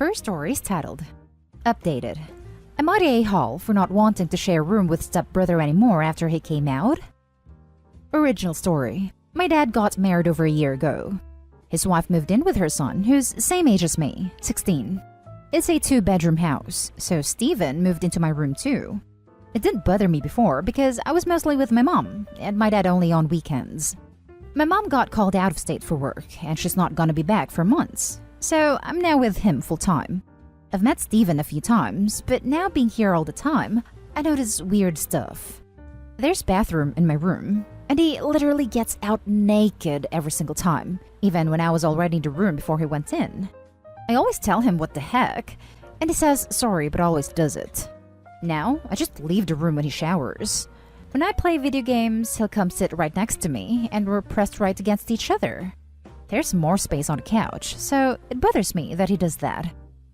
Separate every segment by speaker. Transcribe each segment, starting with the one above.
Speaker 1: First story is titled, Updated. Am I the a-hole for not wanting to share a room with stepbrother anymore after he came out? Original story. My dad got married over a year ago. His wife moved in with her son, who's same age as me, 16. It's a 2-bedroom house, so Steven moved into my room too. It didn't bother me before because I was mostly with my mom, and my dad only on weekends. My mom got called out of state for work, and she's not gonna be back for months, so I'm now with him full-time. I've met Steven a few times, but now being here all the time, I notice weird stuff. There's a bathroom in my room, and he literally gets out naked every single time, even when I was already in the room before he went in. I always tell him what the heck, and he says sorry but always does it. Now, I just leave the room when he showers. When I play video games, he'll come sit right next to me, and we're pressed right against each other. There's more space on the couch, so it bothers me that he does that.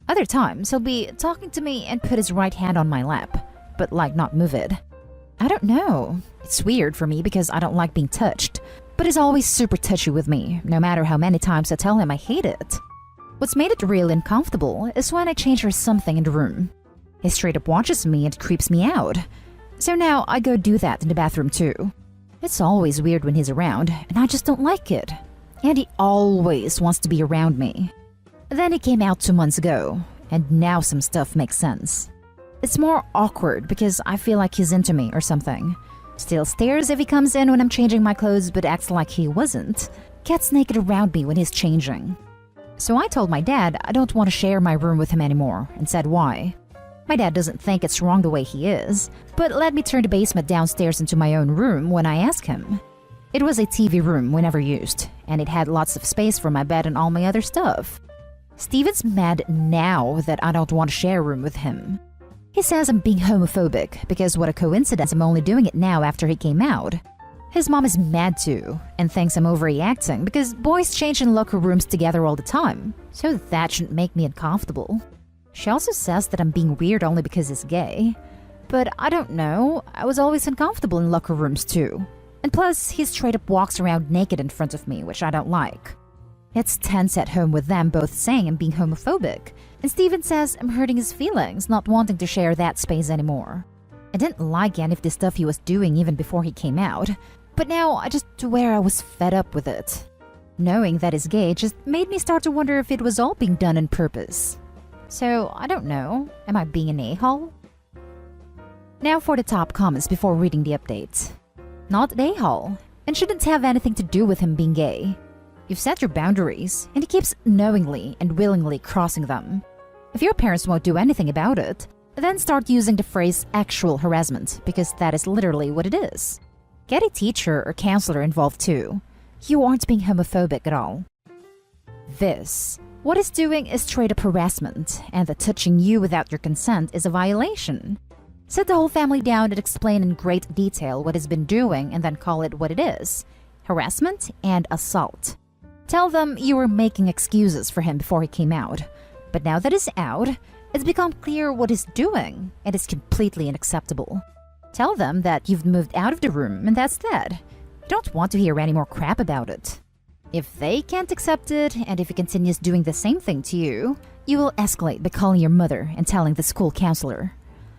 Speaker 1: Other times, he'll be talking to me and put his right hand on my lap, but like not move it. I don't know. It's weird for me because I don't like being touched, but he's always super touchy with me, no matter how many times I tell him I hate it. What's made it real uncomfortable is when I change or something in the room. He straight up watches me and creeps me out. So now I go do that in the bathroom too. It's always weird when he's around, and I just don't like it. And he always wants to be around me. Then he came out 2 months ago, and now some stuff makes sense. It's more awkward because I feel like he's into me or something. Still stares if he comes in when I'm changing my clothes but acts like he wasn't. Gets naked around me when he's changing. So I told my dad I don't want to share my room with him anymore and said why. My dad doesn't think it's wrong the way he is, but let me turn the basement downstairs into my own room when I ask him. It was a TV room we never used, and it had lots of space for my bed and all my other stuff. Steven's mad now that I don't want to share a room with him. He says I'm being homophobic because what a coincidence I'm only doing it now after he came out. His mom is mad too and thinks I'm overreacting because boys change in locker rooms together all the time, so that shouldn't make me uncomfortable. She also says that I'm being weird only because he's gay. But I don't know, I was always uncomfortable in locker rooms too. And plus, he straight up walks around naked in front of me, which I don't like. It's tense at home with them both saying I'm being homophobic, and Steven says I'm hurting his feelings not wanting to share that space anymore. I didn't like any of the stuff he was doing even before he came out, but now I just swear I was fed up with it. Knowing that he's gay just made me start to wonder if it was all being done on purpose. So, I don't know, am I being an a-hole? Now for the top comments before reading the update. Not an a-hole, and shouldn't have anything to do with him being gay. You've set your boundaries, and he keeps knowingly and willingly crossing them. If your parents won't do anything about it, then start using the phrase actual harassment, because that is literally what it is. Get a teacher or counselor involved too. You aren't being homophobic at all. What he's doing is straight up harassment, and that touching you without your consent is a violation. Sit the whole family down and explain in great detail what he's been doing and then call it what it is: harassment and assault. Tell them you were making excuses for him before he came out, but now that he's out, it's become clear what he's doing, and it's completely unacceptable. Tell them that you've moved out of the room and that's that. You don't want to hear any more crap about it. If they can't accept it, and if he continues doing the same thing to you, you will escalate by calling your mother and telling the school counselor.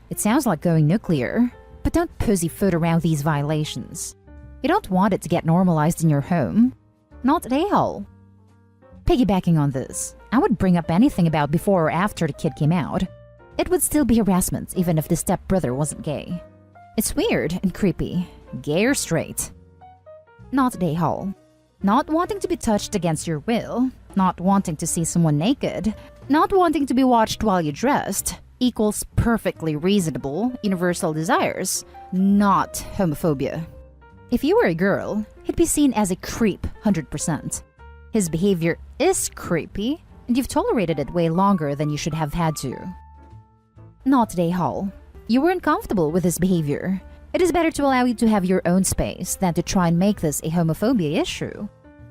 Speaker 1: It sounds like going nuclear, but don't pussyfoot around these violations. You don't want it to get normalized in your home. Not an a-hole. Piggybacking on this, I would bring up anything about before or after the kid came out. It would still be harassment even if the stepbrother wasn't gay. It's weird and creepy, gay or straight. Not an a-hole. Not wanting to be touched against your will, not wanting to see someone naked, not wanting to be watched while you're dressed, equals perfectly reasonable, universal desires, not homophobia. If you were a girl, he'd be seen as a creep 100%. His behavior is creepy, and you've tolerated it way longer than you should have had to. Not an a-hole. You were uncomfortable with his behavior. It is better to allow you to have your own space than to try and make this a homophobia issue.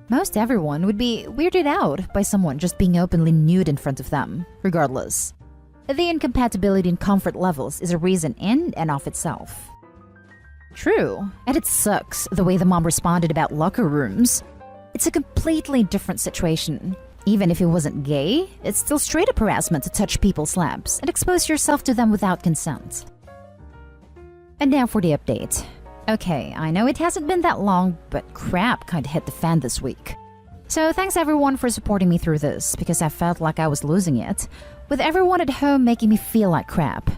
Speaker 1: Most everyone would be weirded out by someone just being openly nude in front of them, regardless. The incompatibility in comfort levels is a reason in and of itself. True, and it sucks the way the mom responded about locker rooms. It's a completely different situation. Even if he wasn't gay, it's still straight up harassment to touch people's laps and expose yourself to them without consent. And now for the update. Okay, I know it hasn't been that long, but crap kinda hit the fan this week. So thanks everyone for supporting me through this, because I felt like I was losing it, with everyone at home making me feel like crap.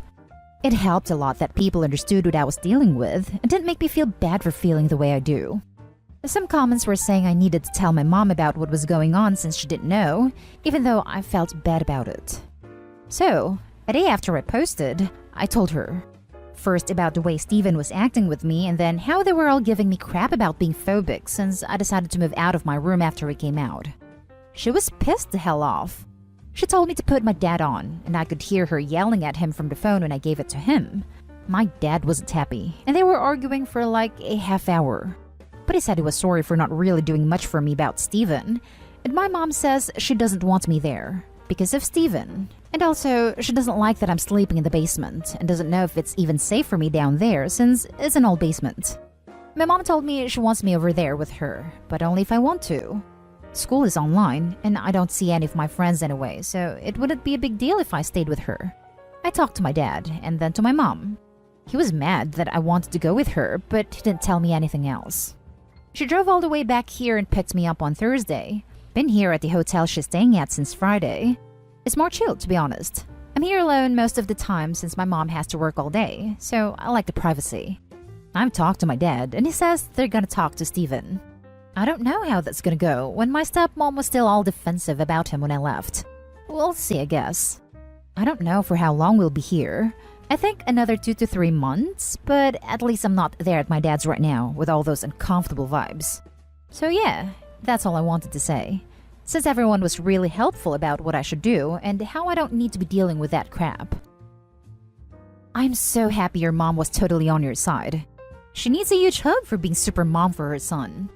Speaker 1: It helped a lot that people understood what I was dealing with and didn't make me feel bad for feeling the way I do. Some comments were saying I needed to tell my mom about what was going on since she didn't know, even though I felt bad about it. So, a day after I posted, I told her. First about the way Steven was acting with me, and then how they were all giving me crap about being phobic since I decided to move out of my room after he came out. She was pissed the hell off. She told me to put my dad on, and I could hear her yelling at him from the phone when I gave it to him. My dad wasn't happy, and they were arguing for like a half hour. But he said he was sorry for not really doing much for me about Steven, and my mom says she doesn't want me there because of Steven. And also, she doesn't like that I'm sleeping in the basement and doesn't know if it's even safe for me down there since it's an old basement. My mom told me she wants me over there with her, but only if I want to. School is online, and I don't see any of my friends anyway, so it wouldn't be a big deal if I stayed with her. I talked to my dad, and then to my mom. He was mad that I wanted to go with her, but he didn't tell me anything else. She drove all the way back here and picked me up on Thursday. Been here at the hotel she's staying at since Friday. It's more chill, to be honest. I'm here alone most of the time since my mom has to work all day, so I like the privacy. I've talked to my dad, and he says they're gonna talk to Steven. I don't know how that's gonna go when my stepmom was still all defensive about him when I left. We'll see, I guess. I don't know for how long we'll be here. I think another 2 to 3 months, but at least I'm not there at my dad's right now with all those uncomfortable vibes. So yeah, that's all I wanted to say. Since everyone was really helpful about what I should do and how I don't need to be dealing with that crap. I'm so happy your mom was totally on your side. She needs a huge hug for being super mom for her son.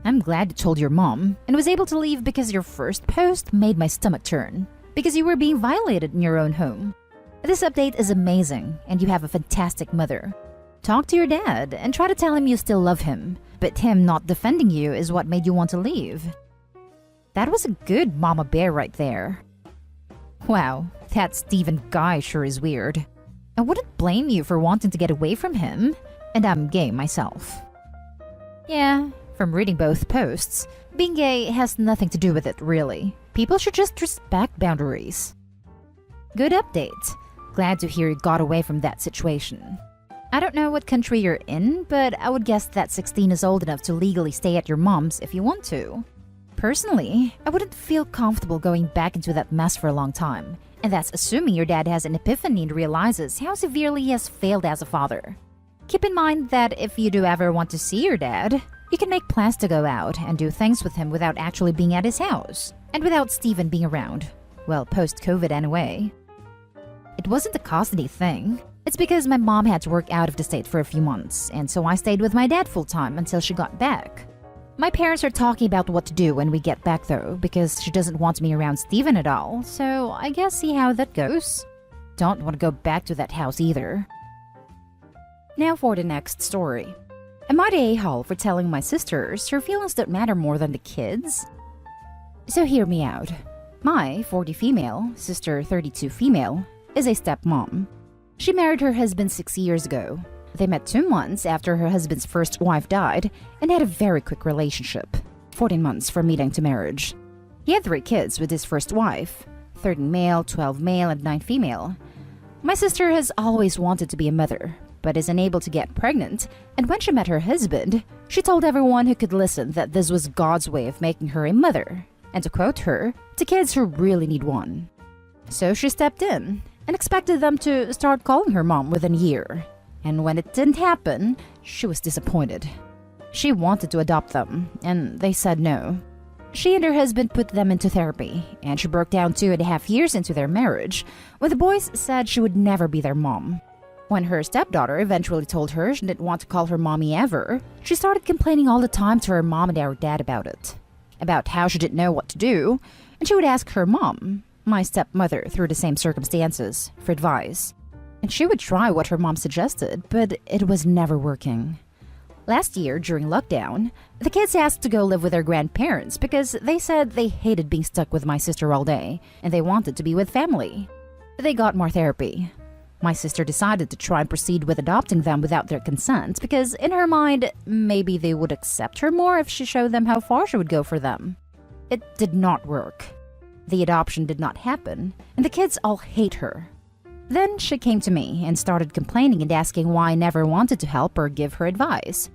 Speaker 1: I'm glad you told your mom and was able to leave because your first post made my stomach turn. Because you were being violated in your own home. This update is amazing, and you have a fantastic mother. Talk to your dad and try to tell him you still love him, but him not defending you is what made you want to leave. That was a good mama bear right there. Wow, that Steven guy sure is weird. I wouldn't blame you for wanting to get away from him, and I'm gay myself. Yeah, from reading both posts, being gay has nothing to do with it really. People should just respect boundaries. Good update. Glad to hear you got away from that situation. I don't know what country you're in, but I would guess that 16 is old enough to legally stay at your mom's if you want to. Personally, I wouldn't feel comfortable going back into that mess for a long time, and that's assuming your dad has an epiphany and realizes how severely he has failed as a father. Keep in mind that if you do ever want to see your dad, you can make plans to go out and do things with him without actually being at his house, and without Steven being around. Well, post-COVID anyway. It wasn't a custody thing. It's because my mom had to work out of the state for a few months, and so I stayed with my dad full-time until she got back. My parents are talking about what to do when we get back though, because she doesn't want me around Steven at all, so I guess see how that goes. Don't want to go back to that house either. Now for the next story. Am I the a-hole for telling my sisters her feelings don't matter more than the kids? So hear me out. My 40 female, sister 32 female, is a stepmom. She married her husband 6 years ago. They met 2 months after her husband's first wife died and had a very quick relationship, 14 months from meeting to marriage. He had 3 kids with his first wife, 13 male, 12 male, and 9 female. My sister has always wanted to be a mother, but is unable to get pregnant, and when she met her husband, she told everyone who could listen that this was God's way of making her a mother, and to quote her, to kids who really need one. So she stepped in and expected them to start calling her mom within a year. And when it didn't happen, she was disappointed. She wanted to adopt them, and they said no. She and her husband put them into therapy, and she broke down 2.5 years into their marriage when the boys said she would never be their mom. When her stepdaughter eventually told her she didn't want to call her mommy ever, she started complaining all the time to her mom and our dad about it. About how she didn't know what to do, and she would ask her mom, my stepmother through the same circumstances, for advice. And she would try what her mom suggested, but it was never working. Last year, during lockdown, the kids asked to go live with their grandparents because they said they hated being stuck with my sister all day and they wanted to be with family. They got more therapy. My sister decided to try and proceed with adopting them without their consent because, in her mind, maybe they would accept her more if she showed them how far she would go for them. It did not work. The adoption did not happen, and the kids all hate her. Then she came to me and started complaining and asking why I never wanted to help or give her advice.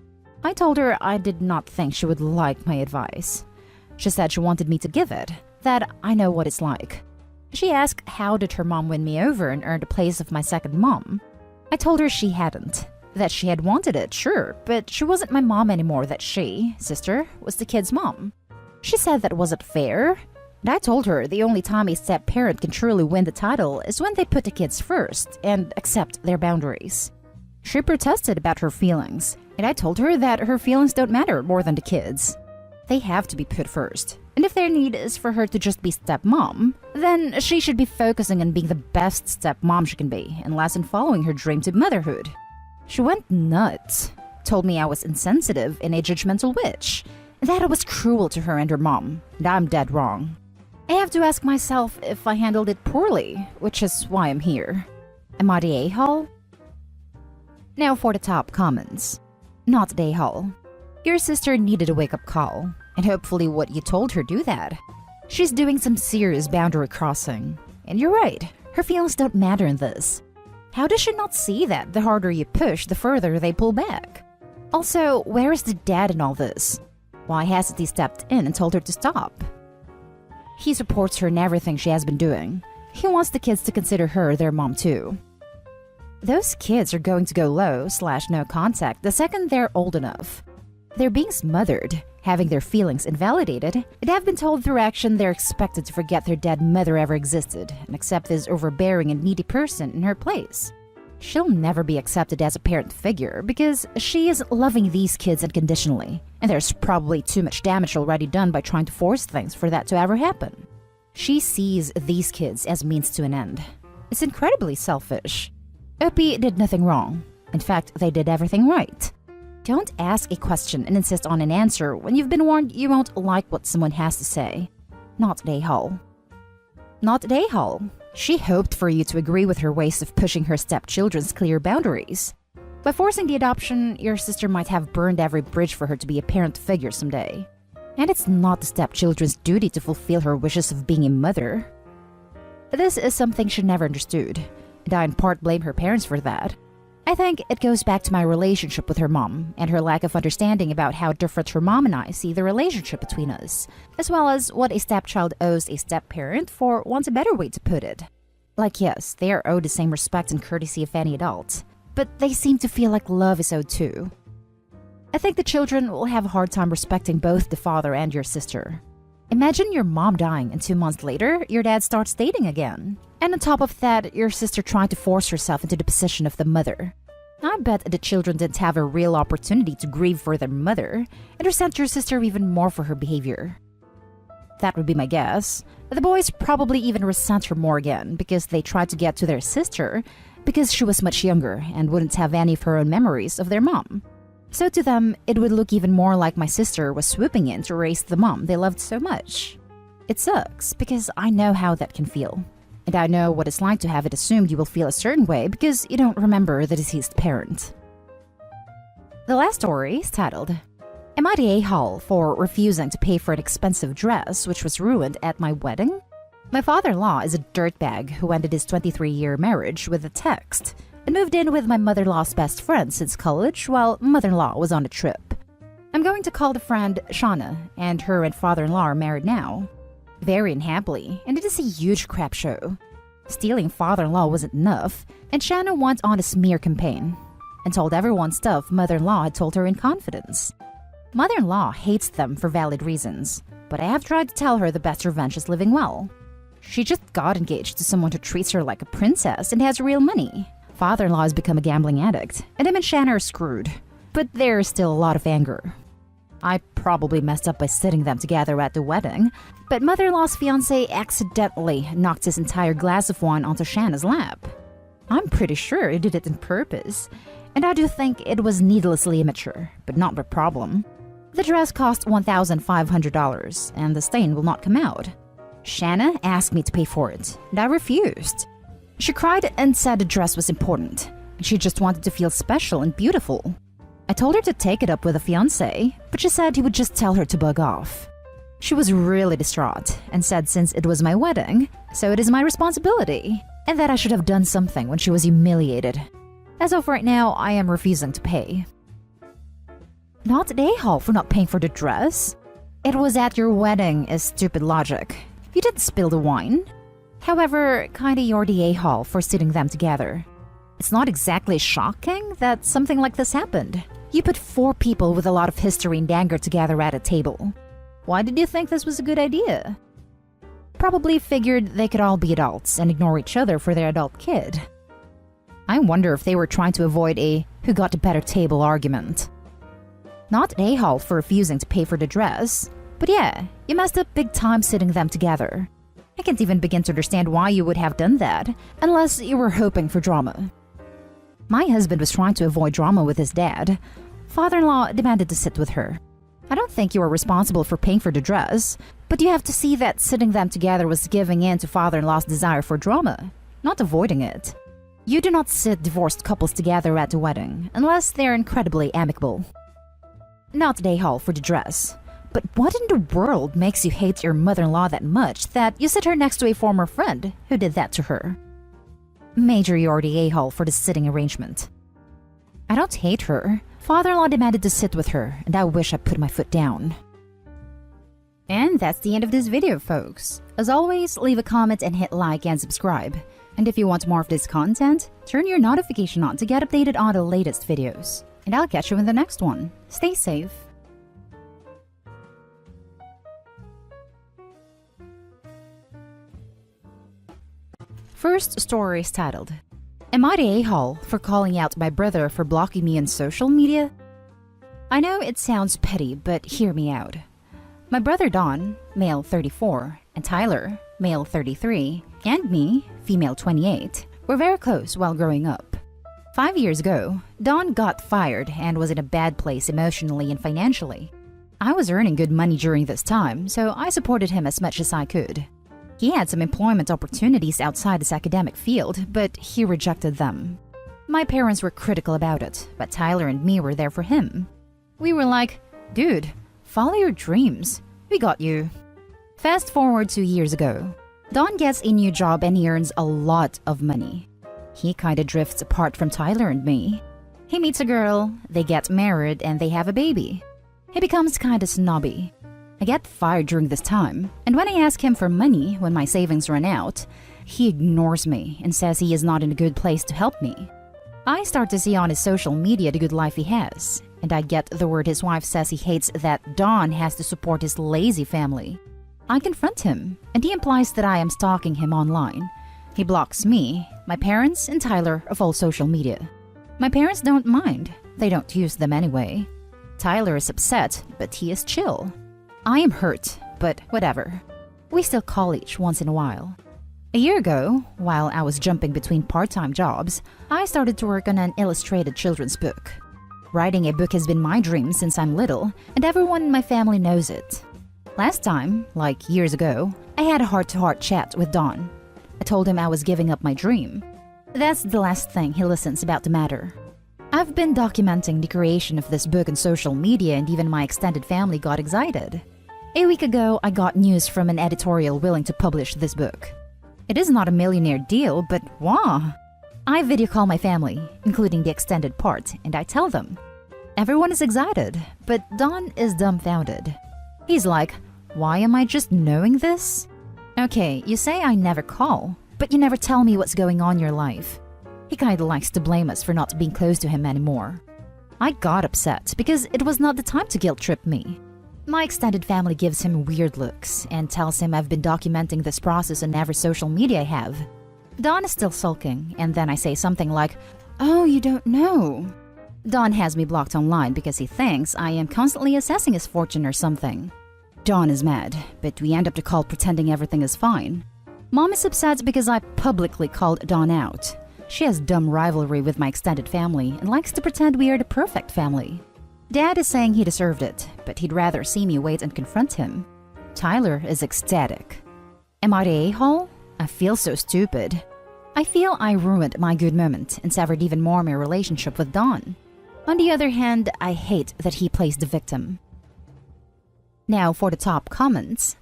Speaker 1: I told her I did not think she would like my advice. She said she wanted me to give it, that I know what it's like. She asked how did her mom win me over and earn the place of my second mom. I told her she hadn't, that she had wanted it, sure, but she wasn't my mom anymore, that she, sister, was the kid's mom. She said that wasn't fair, and I told her the only time a step-parent can truly win the title is when they put the kids first and accept their boundaries. She protested about her feelings, and I told her that her feelings don't matter more than the kids. They have to be put first. And if their need is for her to just be stepmom, then she should be focusing on being the best stepmom she can be, and less in following her dream to motherhood. She went nuts, told me I was insensitive and a judgmental witch, and that I was cruel to her and her mom, and I'm dead wrong. I have to ask myself if I handled it poorly, which is why I'm here. Am I the a-hole? Now for the top comments. Not the a-hole. Your sister needed a wake-up call, and hopefully what you told her do that. She's doing some serious boundary crossing. And you're right, her feelings don't matter in this. How does she not see that the harder you push, the further they pull back? Also, where is the dad in all this? Why hasn't he stepped in and told her to stop? He supports her in everything she has been doing. He wants the kids to consider her their mom too. Those kids are going to go low/no contact the second they're old enough. They're being smothered, having their feelings invalidated, and have been told through action they're expected to forget their dead mother ever existed and accept this overbearing and needy person in her place. She'll never be accepted as a parent figure because she is loving these kids unconditionally, and there's probably too much damage already done by trying to force things for that to ever happen. She sees these kids as means to an end. It's incredibly selfish. Opie did nothing wrong. In fact, they did everything right. Don't ask a question and insist on an answer when you've been warned you won't like what someone has to say. Not a-hole. Not a-hole. She hoped for you to agree with her ways of pushing her stepchildren's clear boundaries. By forcing the adoption, your sister might have burned every bridge for her to be a parent figure someday. And it's not the stepchildren's duty to fulfill her wishes of being a mother. This is something she never understood, and I in part blame her parents for that. I think it goes back to my relationship with her mom and her lack of understanding about how different her mom and I see the relationship between us, as well as what a stepchild owes a step-parent, for want a better way to put it. Like, yes, they are owed the same respect and courtesy of any adult, but they seem to feel like love is owed too. I think the children will have a hard time respecting both the father and your sister. Imagine your mom dying and 2 months later, your dad starts dating again. And on top of that, your sister trying to force herself into the position of the mother. I bet the children didn't have a real opportunity to grieve for their mother and resent your sister even more for her behavior. That would be my guess. The boys probably even resent her more again because they tried to get to their sister because she was much younger and wouldn't have any of her own memories of their mom. So to them, it would look even more like my sister was swooping in to raise the mom they loved so much. It sucks because I know how that can feel. And I know what it's like to have it assumed you will feel a certain way because you don't remember the deceased parent. The last story is titled, Am I the a-hole for refusing to pay for an expensive dress which was ruined at my wedding? My father-in-law is a dirtbag who ended his 23-year marriage with a text and moved in with my mother-in-law's best friend since college while mother-in-law was on a trip. I'm going to call the friend Shauna, and her and father-in-law are married now. Very unhappily, and it is a huge crap show. Stealing father-in-law wasn't enough, and Shauna went on a smear campaign and told everyone stuff mother-in-law had told her in confidence. Mother-in-law hates them for valid reasons, but I have tried to tell her the best revenge is living well. She just got engaged to someone who treats her like a princess and has real money. Father-in-law has become a gambling addict, and him and Shanna are screwed. But there is still a lot of anger. I probably messed up by sitting them together at the wedding, but mother-in-law's fiancé accidentally knocked his entire glass of wine onto Shanna's lap. I'm pretty sure he did it on purpose, and I do think it was needlessly immature, but not a problem. The dress cost $1,500, and the stain will not come out. Shanna asked me to pay for it, and I refused. She cried and said the dress was important, and she just wanted to feel special and beautiful. I told her to take it up with a fiancé, but she said he would just tell her to bug off. She was really distraught and said since it was my wedding, so it is my responsibility, and that I should have done something when she was humiliated. As of right now, I am refusing to pay. Not an a-hole for not paying for the dress. It was at your wedding is stupid logic. You didn't spill the wine. However, kinda you're the a-hole for sitting them together. It's not exactly shocking that something like this happened. You put 4 people with a lot of history and anger together at a table. Why did you think this was a good idea? Probably figured they could all be adults and ignore each other for their adult kid. I wonder if they were trying to avoid a who got the better table argument. Not an a-hole for refusing to pay for the dress, but yeah, you messed up big time sitting them together. I can't even begin to understand why you would have done that, unless you were hoping for drama. My husband was trying to avoid drama with his dad. Father-in-law demanded to sit with her. I don't think you were responsible for paying for the dress, but you have to see that sitting them together was giving in to father-in-law's desire for drama, not avoiding it. You do not sit divorced couples together at a wedding, unless they're incredibly amicable. Not an a-hole for the dress, but what in the world makes you hate your mother-in-law that much that you sit her next to a former friend who did that to her? Major you're the a-hole for the sitting arrangement. I don't hate her. Father-in-law demanded to sit with her, and I wish I put my foot down. And that's the end of this video, folks. As always, leave a comment and hit like and subscribe. And if you want more of this content, turn your notification on to get updated on the latest videos. And I'll catch you in the next one. Stay safe. First story is titled, Am I the a-hole for calling out my brother for blocking me on social media? I know it sounds petty, but hear me out. My brother Don, male 34, and Tyler, male 33, and me, female 28, were very close while growing up. 5 years ago, Don got fired and was in a bad place emotionally and financially. I was earning good money during this time, so I supported him as much as I could. He had some employment opportunities outside his academic field, but he rejected them. My parents were critical about it, but Tyler and me were there for him. We were like, dude, follow your dreams. We got you. Fast forward 2 years ago. Don gets a new job and he earns a lot of money. He kinda drifts apart from Tyler and me. He meets a girl, they get married, and they have a baby. He becomes kinda snobby. I get fired during this time, and when I ask him for money when my savings run out, he ignores me and says he is not in a good place to help me. I start to see on his social media the good life he has, and I get the word his wife says he hates that Don has to support his lazy family. I confront him, and he implies that I am stalking him online. He blocks me, my parents, and Tyler of all social media. My parents don't mind. They don't use them anyway. Tyler is upset, but he is chill. I am hurt, but whatever. We still call each once in a while. A year ago, while I was jumping between part-time jobs, I started to work on an illustrated children's book. Writing a book has been my dream since I'm little, and everyone in my family knows it. Last time, like years ago, I had a heart-to-heart chat with Don. I told him I was giving up my dream. That's the last thing he listens about the matter. I've been documenting the creation of this book on social media, and even my extended family got excited. A week ago, I got news from an editorial willing to publish this book. It is not a millionaire deal, but wow! I video call my family, including the extended part, and I tell them. Everyone is excited, but Don is dumbfounded. He's like, why am I just knowing this? Okay, you say I never call, but you never tell me what's going on in your life. He kinda likes to blame us for not being close to him anymore. I got upset because it was not the time to guilt trip me. My extended family gives him weird looks and tells him I've been documenting this process on every social media I have. Don is still sulking, and then I say something like, oh, you don't know. Don has me blocked online because he thinks I am constantly assessing his fortune or something. Don is mad, but we end up the call pretending everything is fine. Mom is upset because I publicly called Don out. She has dumb rivalry with my extended family and likes to pretend we are the perfect family. Dad is saying he deserved it, but he'd rather see me wait and confront him. Tyler is ecstatic. Am I the a-hole? I feel so stupid. I feel I ruined my good moment and severed even more my relationship with Don. On the other hand, I hate that he plays the victim. Now for the top comments.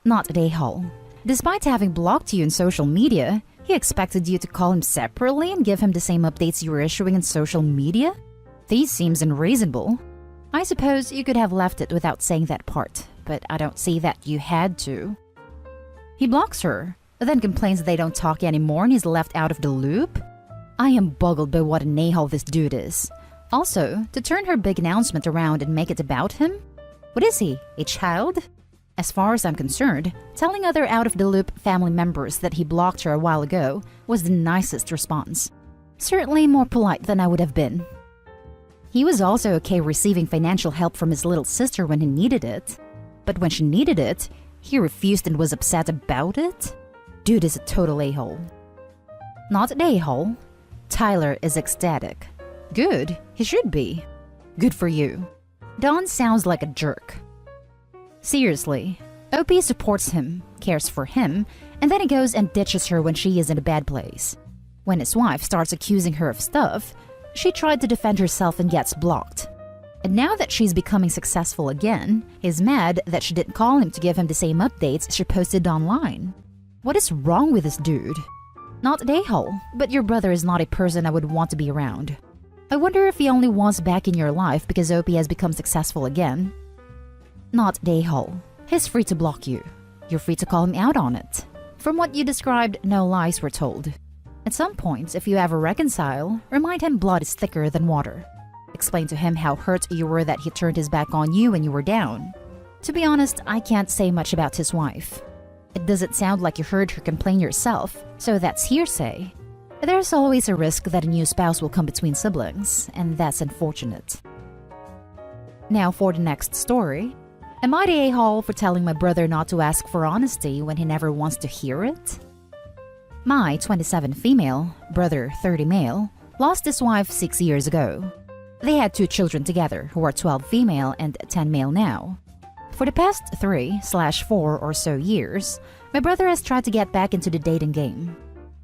Speaker 1: Not the a-hole. Despite having blocked you in social media, he expected you to call him separately and give him the same updates you were issuing in social media? This seems unreasonable. I suppose you could have left it without saying that part, but I don't see that you had to. He blocks her, then complains they don't talk anymore and he's left out of the loop? I am boggled by what an a-hole this dude is. Also, to turn her big announcement around and make it about him? What is he, a child? As far as I'm concerned, telling other out-of-the-loop family members that he blocked her a while ago was the nicest response. Certainly more polite than I would have been. He was also okay receiving financial help from his little sister when he needed it. But when she needed it, he refused and was upset about it? Dude is a total a-hole. Not an a-hole. Tyler is ecstatic. Good, he should be. Good for you. Don sounds like a jerk. Seriously, OP supports him, cares for him, and then he goes and ditches her when she is in a bad place. When his wife starts accusing her of stuff, she tried to defend herself and gets blocked. And now that she's becoming successful again, he's mad that she didn't call him to give him the same updates she posted online. What is wrong with this dude? Not an a-hole, but your brother is not a person I would want to be around. I wonder if he only wants back in your life because OP has become successful again. Not an a-hole. He's free to block you. You're free to call him out on it. From what you described, no lies were told. At some point, if you ever reconcile, remind him blood is thicker than water. Explain to him how hurt you were that he turned his back on you when you were down. To be honest, I can't say much about his wife. It doesn't sound like you heard her complain yourself, so that's hearsay. There's always a risk that a new spouse will come between siblings, and that's unfortunate. Now for the next story. Am I the a-hole for telling my brother not to ask for honesty when he never wants to hear it? My 27 female, brother 30 male, lost his wife 6 years ago. They had 2 children together who are 12 female and 10 male now. For the past 3/4 or so years, my brother has tried to get back into the dating game.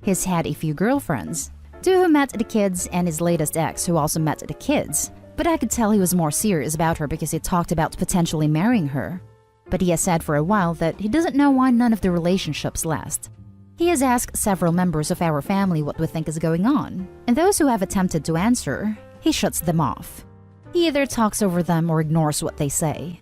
Speaker 1: He's had a few girlfriends, 2 who met the kids and his latest ex who also met the kids, but I could tell he was more serious about her because he talked about potentially marrying her. But he has said for a while that he doesn't know why none of the relationships last. He has asked several members of our family what we think is going on, and those who have attempted to answer, he shuts them off. He either talks over them or ignores what they say.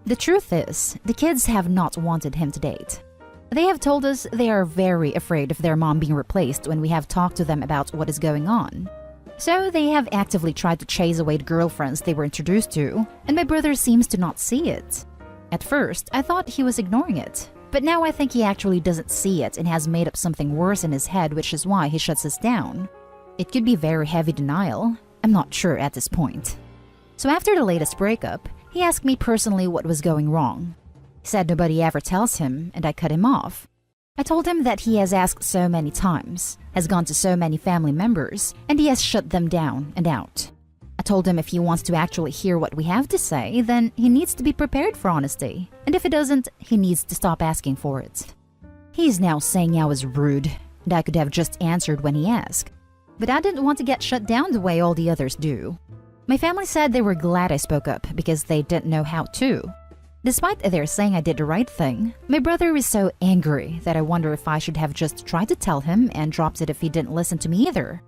Speaker 1: The truth is, the kids have not wanted him to date. They have told us they are very afraid of their mom being replaced when we have talked to them about what is going on. So they have actively tried to chase away the girlfriends they were introduced to, and my brother seems to not see it. At first, I thought he was ignoring it, but now I think he actually doesn't see it and has made up something worse in his head, which is why he shuts us down. It could be very heavy denial. I'm not sure at this point. So after the latest breakup, he asked me personally what was going wrong. He said nobody ever tells him, and I cut him off. I told him that he has asked so many times, has gone to so many family members, and he has shut them down and out. I told him if he wants to actually hear what we have to say, then he needs to be prepared for honesty, and if he doesn't, he needs to stop asking for it. He's now saying I was rude, and I could have just answered when he asked. But I didn't want to get shut down the way all the others do. My family said they were glad I spoke up because they didn't know how to. Despite their saying I did the right thing, my brother is so angry that I wonder if I should have just tried to tell him and dropped it if he didn't listen to me either.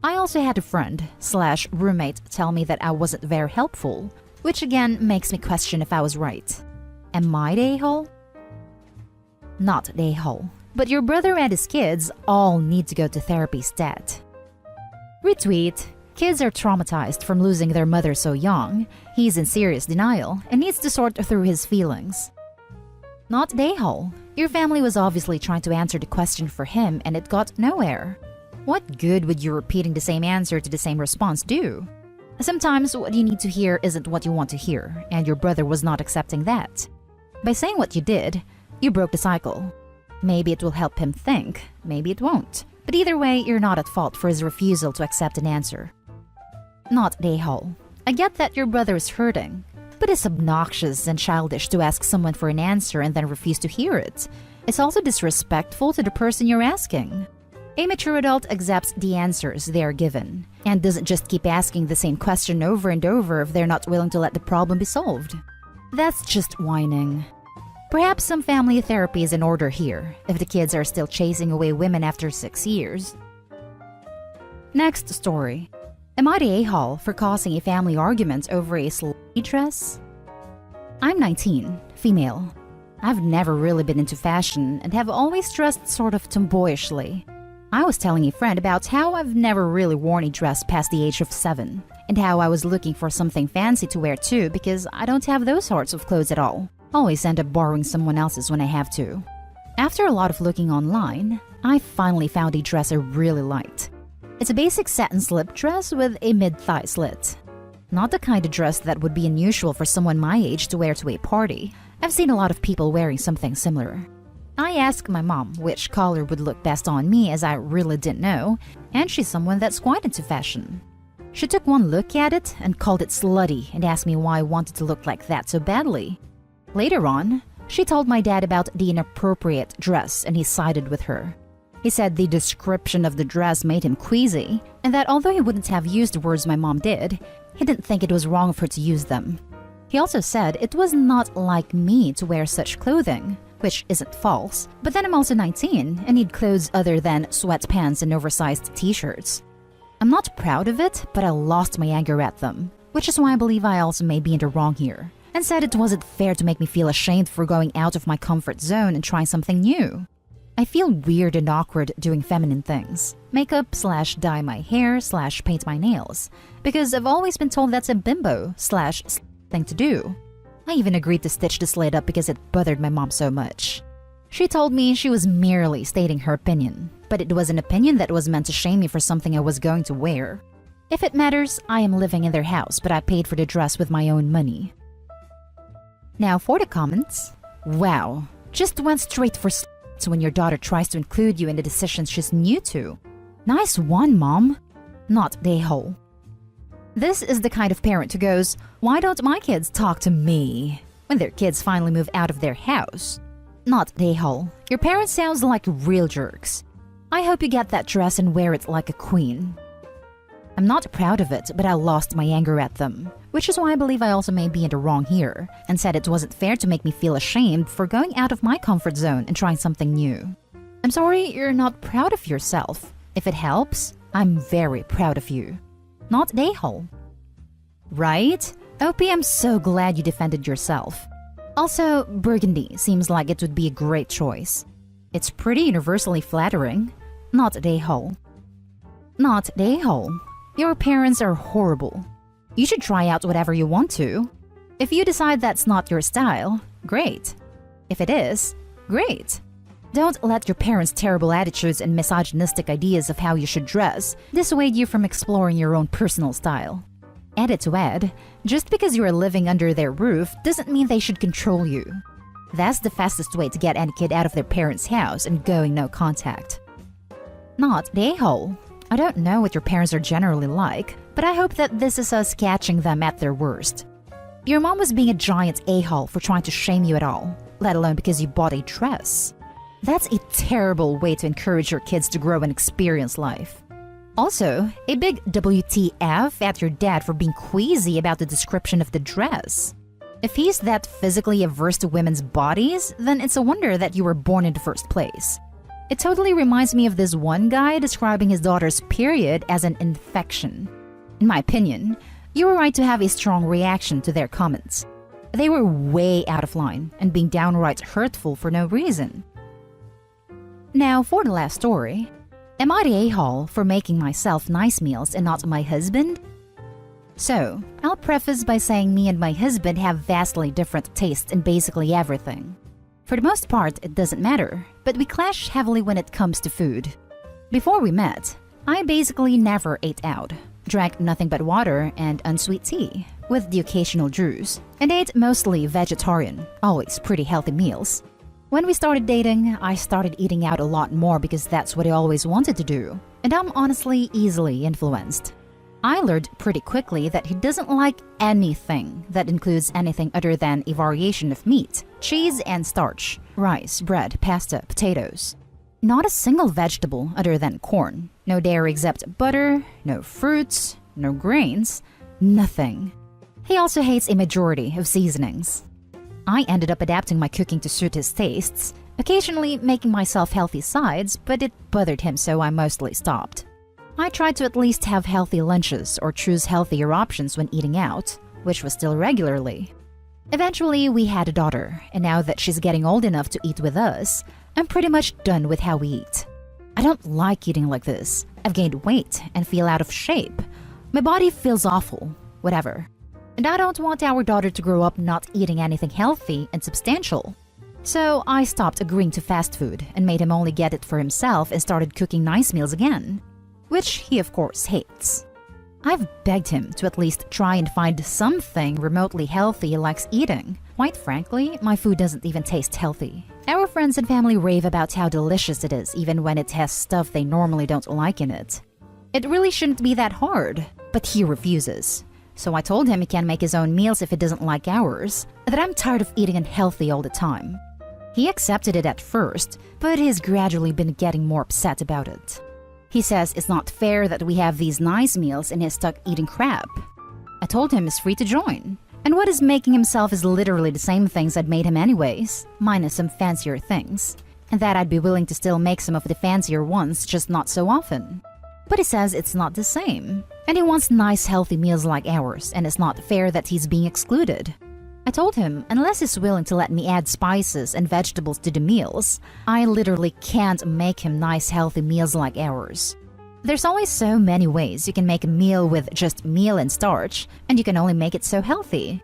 Speaker 1: I also had a friend/roommate tell me that I wasn't very helpful, which again makes me question if I was right. Am I the a-hole? Not the a-hole, but your brother and his kids all need to go to therapy stat. Retweet. Kids are traumatized from losing their mother so young. He's in serious denial and needs to sort through his feelings. Not the a-hole. Your family was obviously trying to answer the question for him and it got nowhere. What good would you repeating the same answer to the same response do? Sometimes what you need to hear isn't what you want to hear, and your brother was not accepting that. By saying what you did, you broke the cycle. Maybe it will help him think, maybe it won't. But either way, you're not at fault for his refusal to accept an answer. Not the a-hole. I get that your brother is hurting, but it's obnoxious and childish to ask someone for an answer and then refuse to hear it. It's also disrespectful to the person you're asking. A mature adult accepts the answers they are given and doesn't just keep asking the same question over and over if they're not willing to let the problem be solved. That's just whining. Perhaps some family therapy is in order here if the kids are still chasing away women after 6 years. Next story. Am I the a-hole for causing a family argument over a slutty dress? I'm 19, female. I've never really been into fashion and have always dressed sort of tomboyishly. I was telling a friend about how I've never really worn a dress past the age of 7, and how I was looking for something fancy to wear too because I don't have those sorts of clothes at all. Always end up borrowing someone else's when I have to. After a lot of looking online, I finally found a dress I really liked. It's a basic satin slip dress with a mid-thigh slit. Not the kind of dress that would be unusual for someone my age to wear to a party. I've seen a lot of people wearing something similar. I asked my mom which color would look best on me as I really didn't know, and she's someone that's quite into fashion. She took one look at it and called it slutty and asked me why I wanted to look like that so badly. Later on, she told my dad about the inappropriate dress and he sided with her. He said the description of the dress made him queasy, and that although he wouldn't have used the words my mom did, he didn't think it was wrong for her to use them. He also said it was not like me to wear such clothing, which isn't false, but then I'm also 19 and need clothes other than sweatpants and oversized t-shirts. I'm not proud of it, but I lost my anger at them, which is why I believe I also may be in the wrong here, and said it wasn't fair to make me feel ashamed for going out of my comfort zone and trying something new. I feel weird and awkward doing feminine things. Makeup/dye my hair/paint my nails. Because I've always been told that's a bimbo/thing to do. I even agreed to stitch the slit up because it bothered my mom so much. She told me she was merely stating her opinion, but it was an opinion that was meant to shame me for something I was going to wear. If it matters, I am living in their house, but I paid for the dress with my own money. Now for the comments. Wow, just went straight for when your daughter tries to include you in the decisions she's new to. Nice one, Mom. Not the a-hole. This is the kind of parent who goes, why don't my kids talk to me? When their kids finally move out of their house. Not the a-hole. Your parents sounds like real jerks. I hope you get that dress and wear it like a queen. I'm not proud of it, but I lost my anger at them, which is why I believe I also may be in the wrong here, and said it wasn't fair to make me feel ashamed for going out of my comfort zone and trying something new. I'm sorry you're not proud of yourself. If it helps, I'm very proud of you. Not the a-hole. Right? OP, I'm so glad you defended yourself. Also, burgundy seems like it would be a great choice. It's pretty universally flattering. Not the a-hole. Not the a-hole. Your parents are horrible. You should try out whatever you want to. If you decide that's not your style, great. If it is, great. Don't let your parents' terrible attitudes and misogynistic ideas of how you should dress dissuade you from exploring your own personal style. Added to add, just because you are living under their roof doesn't mean they should control you. That's the fastest way to get any kid out of their parents' house and going no contact. Not the a-hole. I don't know what your parents are generally like, but I hope that this is us catching them at their worst. Your mom was being a giant a-hole for trying to shame you at all, let alone because you bought a dress. That's a terrible way to encourage your kids to grow and experience life. Also, a big WTF at your dad for being queasy about the description of the dress. If he's that physically averse to women's bodies, then it's a wonder that you were born in the first place. It totally reminds me of this one guy describing his daughter's period as an infection. In my opinion, you were right to have a strong reaction to their comments. They were way out of line and being downright hurtful for no reason. Now for the last story. Am I the a-hole for making myself nice meals and not my husband? So, I'll preface by saying me and my husband have vastly different tastes in basically everything. For the most part, it doesn't matter, but we clash heavily when it comes to food. Before we met, I basically never ate out, drank nothing but water and unsweet tea, with the occasional juice, and ate mostly vegetarian, always pretty healthy meals. When we started dating, I started eating out a lot more because that's what I always wanted to do, and I'm honestly easily influenced. I learned pretty quickly that he doesn't like anything that includes anything other than a variation of meat, cheese, and starch, rice, bread, pasta, potatoes. Not a single vegetable other than corn, no dairy except butter, no fruits, no grains, nothing. He also hates a majority of seasonings. I ended up adapting my cooking to suit his tastes, occasionally making myself healthy sides, but it bothered him, so I mostly stopped. I tried to at least have healthy lunches or choose healthier options when eating out, which was still regularly. Eventually, we had a daughter, and now that she's getting old enough to eat with us, I'm pretty much done with how we eat. I don't like eating like this. I've gained weight and feel out of shape. My body feels awful, whatever. And I don't want our daughter to grow up not eating anything healthy and substantial. So I stopped agreeing to fast food and made him only get it for himself and started cooking nice meals again, which he of course hates. I've begged him to at least try and find something remotely healthy he likes eating. Quite frankly, my food doesn't even taste healthy. Our friends and family rave about how delicious it is even when it has stuff they normally don't like in it. It really shouldn't be that hard, but he refuses. So I told him he can make his own meals if he doesn't like ours, that I'm tired of eating unhealthy all the time. He accepted it at first, but he's gradually been getting more upset about it. He says it's not fair that we have these nice meals and he's stuck eating crap. I told him he's free to join. And what is making himself is literally the same things I'd made him anyways, minus some fancier things. And that I'd be willing to still make some of the fancier ones, just not so often. But he says it's not the same. And he wants nice healthy meals like ours, and it's not fair that he's being excluded. I told him unless he's willing to let me add spices and vegetables to the meals, I literally can't make him nice healthy meals like ours. There's only so many ways you can make a meal with just meal and starch, and you can only make it so healthy.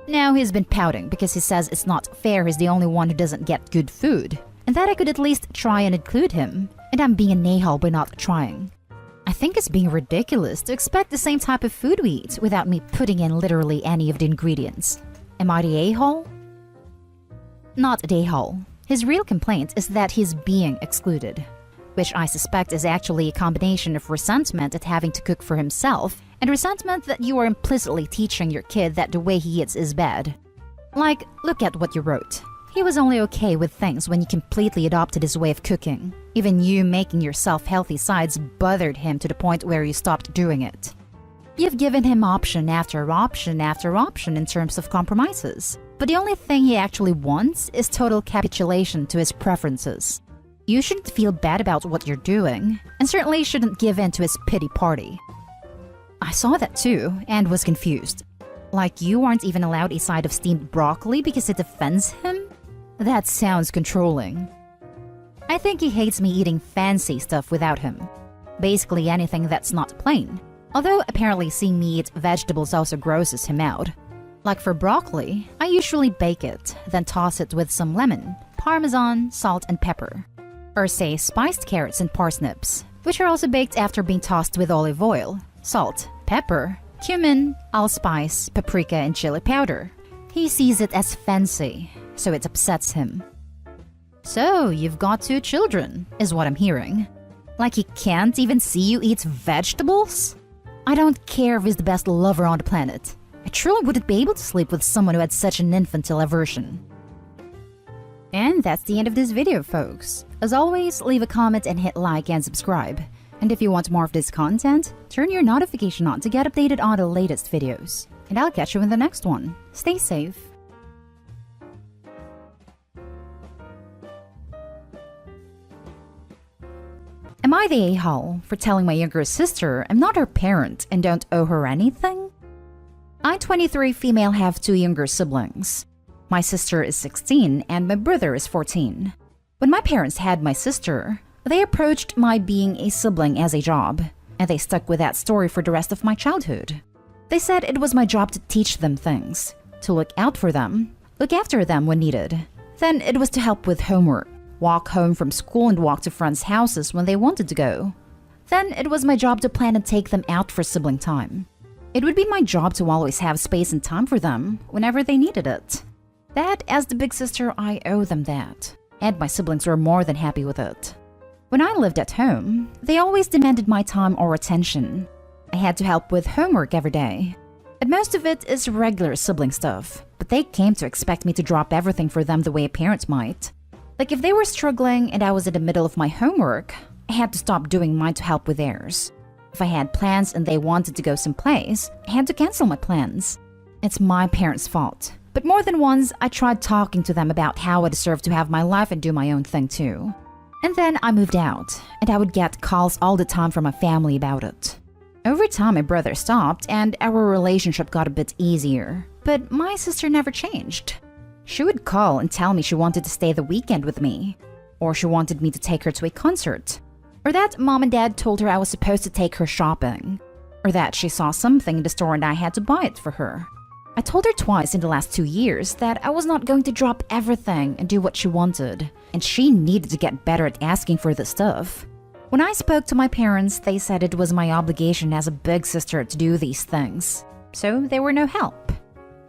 Speaker 1: Now he's been pouting because he says it's not fair he's the only one who doesn't get good food, and that I could at least try and include him, and I'm being an a-hole by not trying. I think it's being ridiculous to expect the same type of food we eat without me putting in literally any of the ingredients. Am I the a-hole? Not the a-hole. His real complaint is that he's being excluded, which I suspect is actually a combination of resentment at having to cook for himself and resentment that you are implicitly teaching your kid that the way he eats is bad. Like, look at what you wrote. He was only okay with things when you completely adopted his way of cooking. Even you making yourself healthy sides bothered him to the point where you stopped doing it. You've given him option after option after option in terms of compromises, but the only thing he actually wants is total capitulation to his preferences. You shouldn't feel bad about what you're doing, and certainly shouldn't give in to his pity party. I saw that too, and was confused. Like you aren't even allowed a side of steamed broccoli because it offends him? That sounds controlling. I think he hates me eating fancy stuff without him. Basically anything that's not plain. Although apparently seeing me eat vegetables also grosses him out. Like for broccoli, I usually bake it, then toss it with some lemon, parmesan, salt, and pepper. Or say spiced carrots and parsnips, which are also baked after being tossed with olive oil, salt, pepper, cumin, allspice, paprika, and chili powder. He sees it as fancy, so it upsets him. So, you've got 2 children, is what I'm hearing. Like he can't even see you eat vegetables? I don't care if he's the best lover on the planet. I truly wouldn't be able to sleep with someone who had such an infantile aversion. And that's the end of this video, folks. As always, leave a comment and hit like and subscribe. And if you want more of this content, turn your notification on to get updated on the latest videos. And I'll catch you in the next one. Stay safe. Am I the a-hole for telling my younger sister I'm not her parent and don't owe her anything? I, 23 female, have 2 younger siblings. My sister is 16 and my brother is 14. When my parents had my sister, they approached my being a sibling as a job, and they stuck with that story for the rest of my childhood. They said it was my job to teach them things, to look out for them, look after them when needed. Then it was to help with homework, walk home from school and walk to friends' houses when they wanted to go. Then it was my job to plan and take them out for sibling time. It would be my job to always have space and time for them whenever they needed it. That, as the big sister, I owe them that. and my siblings were more than happy with it. When I lived at home, they always demanded my time or attention. I had to help with homework every day. And most of it is regular sibling stuff, but they came to expect me to drop everything for them the way a parent might. Like if they were struggling and I was in the middle of my homework, I had to stop doing mine to help with theirs. If I had plans and they wanted to go someplace, I had to cancel my plans. It's my parents' fault. But more than once, I tried talking to them about how I deserve to have my life and do my own thing too. And then I moved out, and I would get calls all the time from my family about it. Over time, my brother stopped, and our relationship got a bit easier. But my sister never changed. She would call and tell me she wanted to stay the weekend with me, or she wanted me to take her to a concert, or that mom and dad told her I was supposed to take her shopping, or that she saw something in the store and I had to buy it for her. I told her twice in the last 2 years that I was not going to drop everything and do what she wanted, and she needed to get better at asking for the stuff. When I spoke to my parents, they said it was my obligation as a big sister to do these things, so they were no help.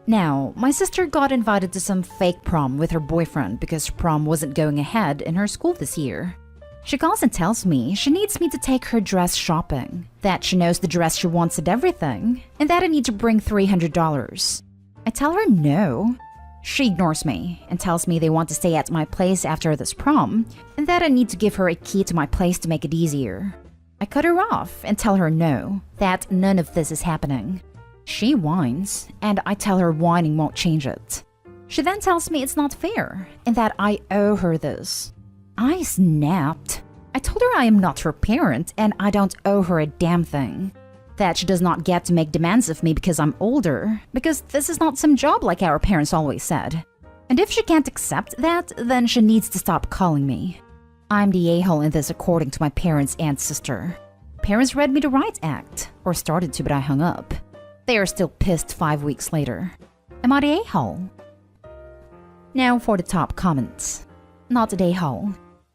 Speaker 1: Now, my sister got invited to some fake prom with her boyfriend because prom wasn't going ahead in her school this year. She calls and tells me she needs me to take her dress shopping, that she knows the dress she wants and everything, and that I need to bring $300. I tell her no. She ignores me and tells me they want to stay at my place after this prom, and that I need to give her a key to my place to make it easier. I cut her off and tell her no, that none of this is happening. She whines, and I tell her whining won't change it. She then tells me it's not fair, and that I owe her this. I snapped. I told her I am not her parent and I don't owe her a damn thing. That she does not get to make demands of me because I'm older, because this is not some job like our parents always said. And if she can't accept that, then she needs to stop calling me. I'm the a-hole in this according to my parents and sister. Parents read me the right act, or started to, but I hung up. They are still pissed 5 weeks later. Am I the a-hole? Now for the top comments. Not the a-hole.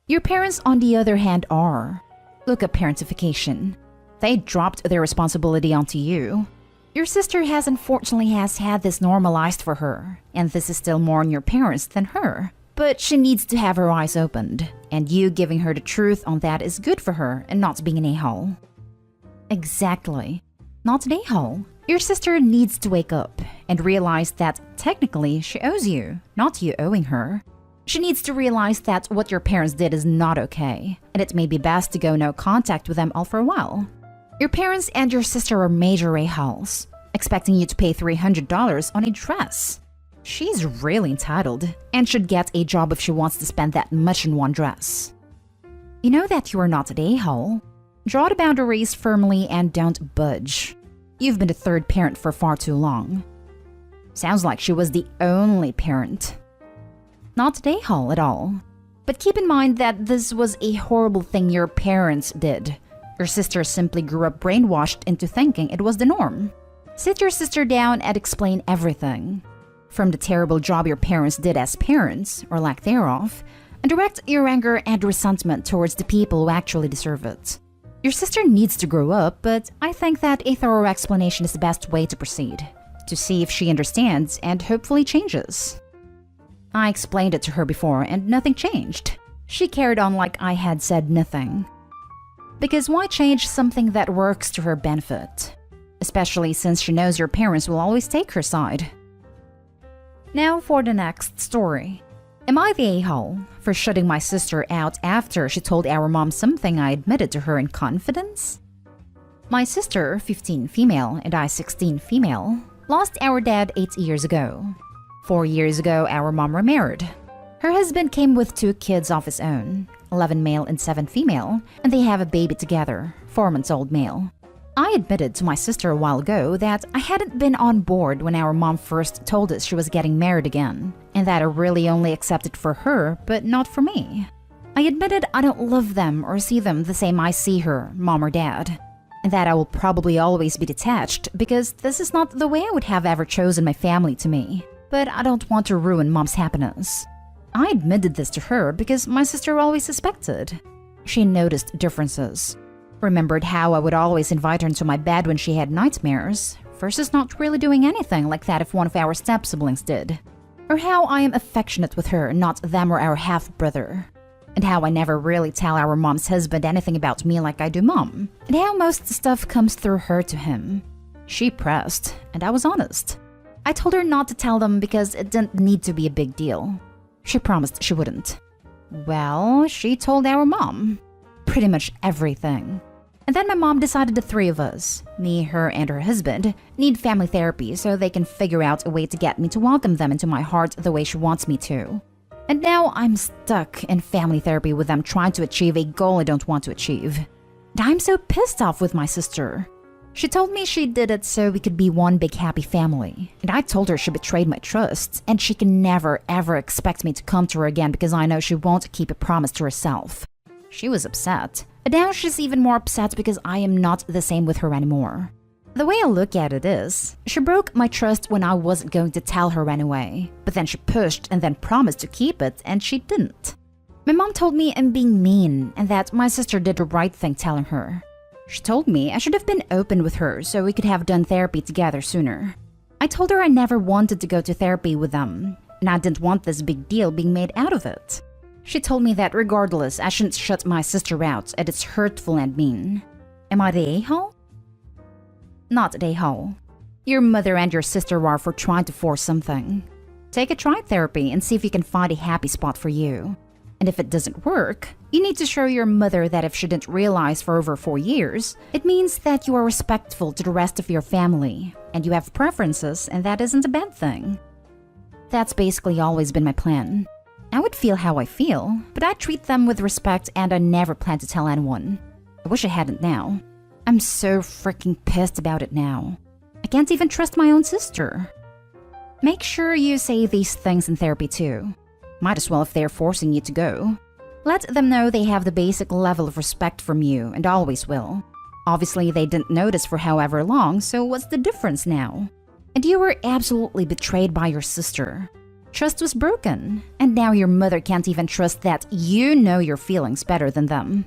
Speaker 1: Your parents, on the other hand, are. Look up parentification. They dropped their responsibility onto you. Your sister unfortunately has had this normalized for her, and this is still more on your parents than her. But she needs to have her eyes opened, and you giving her the truth on that is good for her and not being an a-hole. Exactly. Not an a-hole. Your sister needs to wake up and realize that technically she owes you, not you owing her. She needs to realize that what your parents did is not okay, and it may be best to go no contact with them all for a while. Your parents and your sister are major a-holes, expecting you to pay $300 on a dress. She's really entitled, and should get a job if she wants to spend that much in one dress. You know that you are not an a-hole. Draw the boundaries firmly and don't budge. You've been the third parent for far too long. Sounds like she was the only parent. Not an a-hole at all. But keep in mind that this was a horrible thing your parents did. Your sister simply grew up brainwashed into thinking it was the norm. Sit your sister down and explain everything. From the terrible job your parents did as parents, or lack thereof, and direct your anger and resentment towards the people who actually deserve it. Your sister needs to grow up, but I think that a thorough explanation is the best way to proceed, to see if she understands and hopefully changes. I explained it to her before and nothing changed. She carried on like I had said nothing. Because why change something that works to her benefit? Especially since she knows your parents will always take her side. Now for the next story. Am I the a-hole for shutting my sister out after she told our mom something I admitted to her in confidence? My sister, 15 female, and I 16 female, lost our dad 8 years ago. 4 years ago, our mom remarried. Her husband came with 2 kids of his own, 11 male and 7 female, and they have a baby together, 4 months old male. I admitted to my sister a while ago that I hadn't been on board when our mom first told us she was getting married again, and that I really only accepted for her, but not for me. I admitted I don't love them or see them the same I see her, mom or dad, and that I will probably always be detached because this is not the way I would have ever chosen my family to me, but I don't want to ruin mom's happiness. I admitted this to her because my sister always suspected. She noticed differences. Remembered how I would always invite her into my bed when she had nightmares, versus not really doing anything like that if one of our step-siblings did. or how I am affectionate with her, not them or our half-brother, and how I never really tell our mom's husband anything about me like I do mom, and how most stuff comes through her to him. She pressed, and I was honest. I told her not to tell them because it didn't need to be a big deal. She promised she wouldn't. Well, she told our mom. Pretty much everything. And then my mom decided the three of us, me, her, and her husband, need family therapy so they can figure out a way to get me to welcome them into my heart the way she wants me to. And now I'm stuck in family therapy with them trying to achieve a goal I don't want to achieve. And I'm so pissed off with my sister. She told me she did it so we could be one big happy family. And I told her she betrayed my trust, and she can never ever expect me to come to her again because I know she won't keep a promise to herself. She was upset. And now she's even more upset because I am not the same with her anymore. The way I look at it is, she broke my trust when I wasn't going to tell her anyway. But then she pushed and then promised to keep it, and she didn't. My mom told me I'm being mean and that my sister did the right thing telling her. She told me I should have been open with her so we could have done therapy together sooner. I told her I never wanted to go to therapy with them, and I didn't want this big deal being made out of it. She told me that regardless, I shouldn't shut my sister out, and it's hurtful and mean. Am I the a-hole? Not the a-hole. Your mother and your sister are for trying to force something. Take a try therapy and see if you can find a happy spot for you. And if it doesn't work, you need to show your mother that if she didn't realize for over 4 years, it means that you are respectful to the rest of your family, and you have preferences, and that isn't a bad thing. That's basically always been my plan. I would feel how I feel, but I treat them with respect and I never plan to tell anyone. I wish I hadn't now. I'm so freaking pissed about it now. I can't even trust my own sister. Make sure you say these things in therapy too. Might as well if they're forcing you to go. Let them know they have the basic level of respect from you and always will. Obviously they didn't notice for however long, so what's the difference now? And you were absolutely betrayed by your sister. Trust was broken, and now your mother can't even trust that you know your feelings better than them.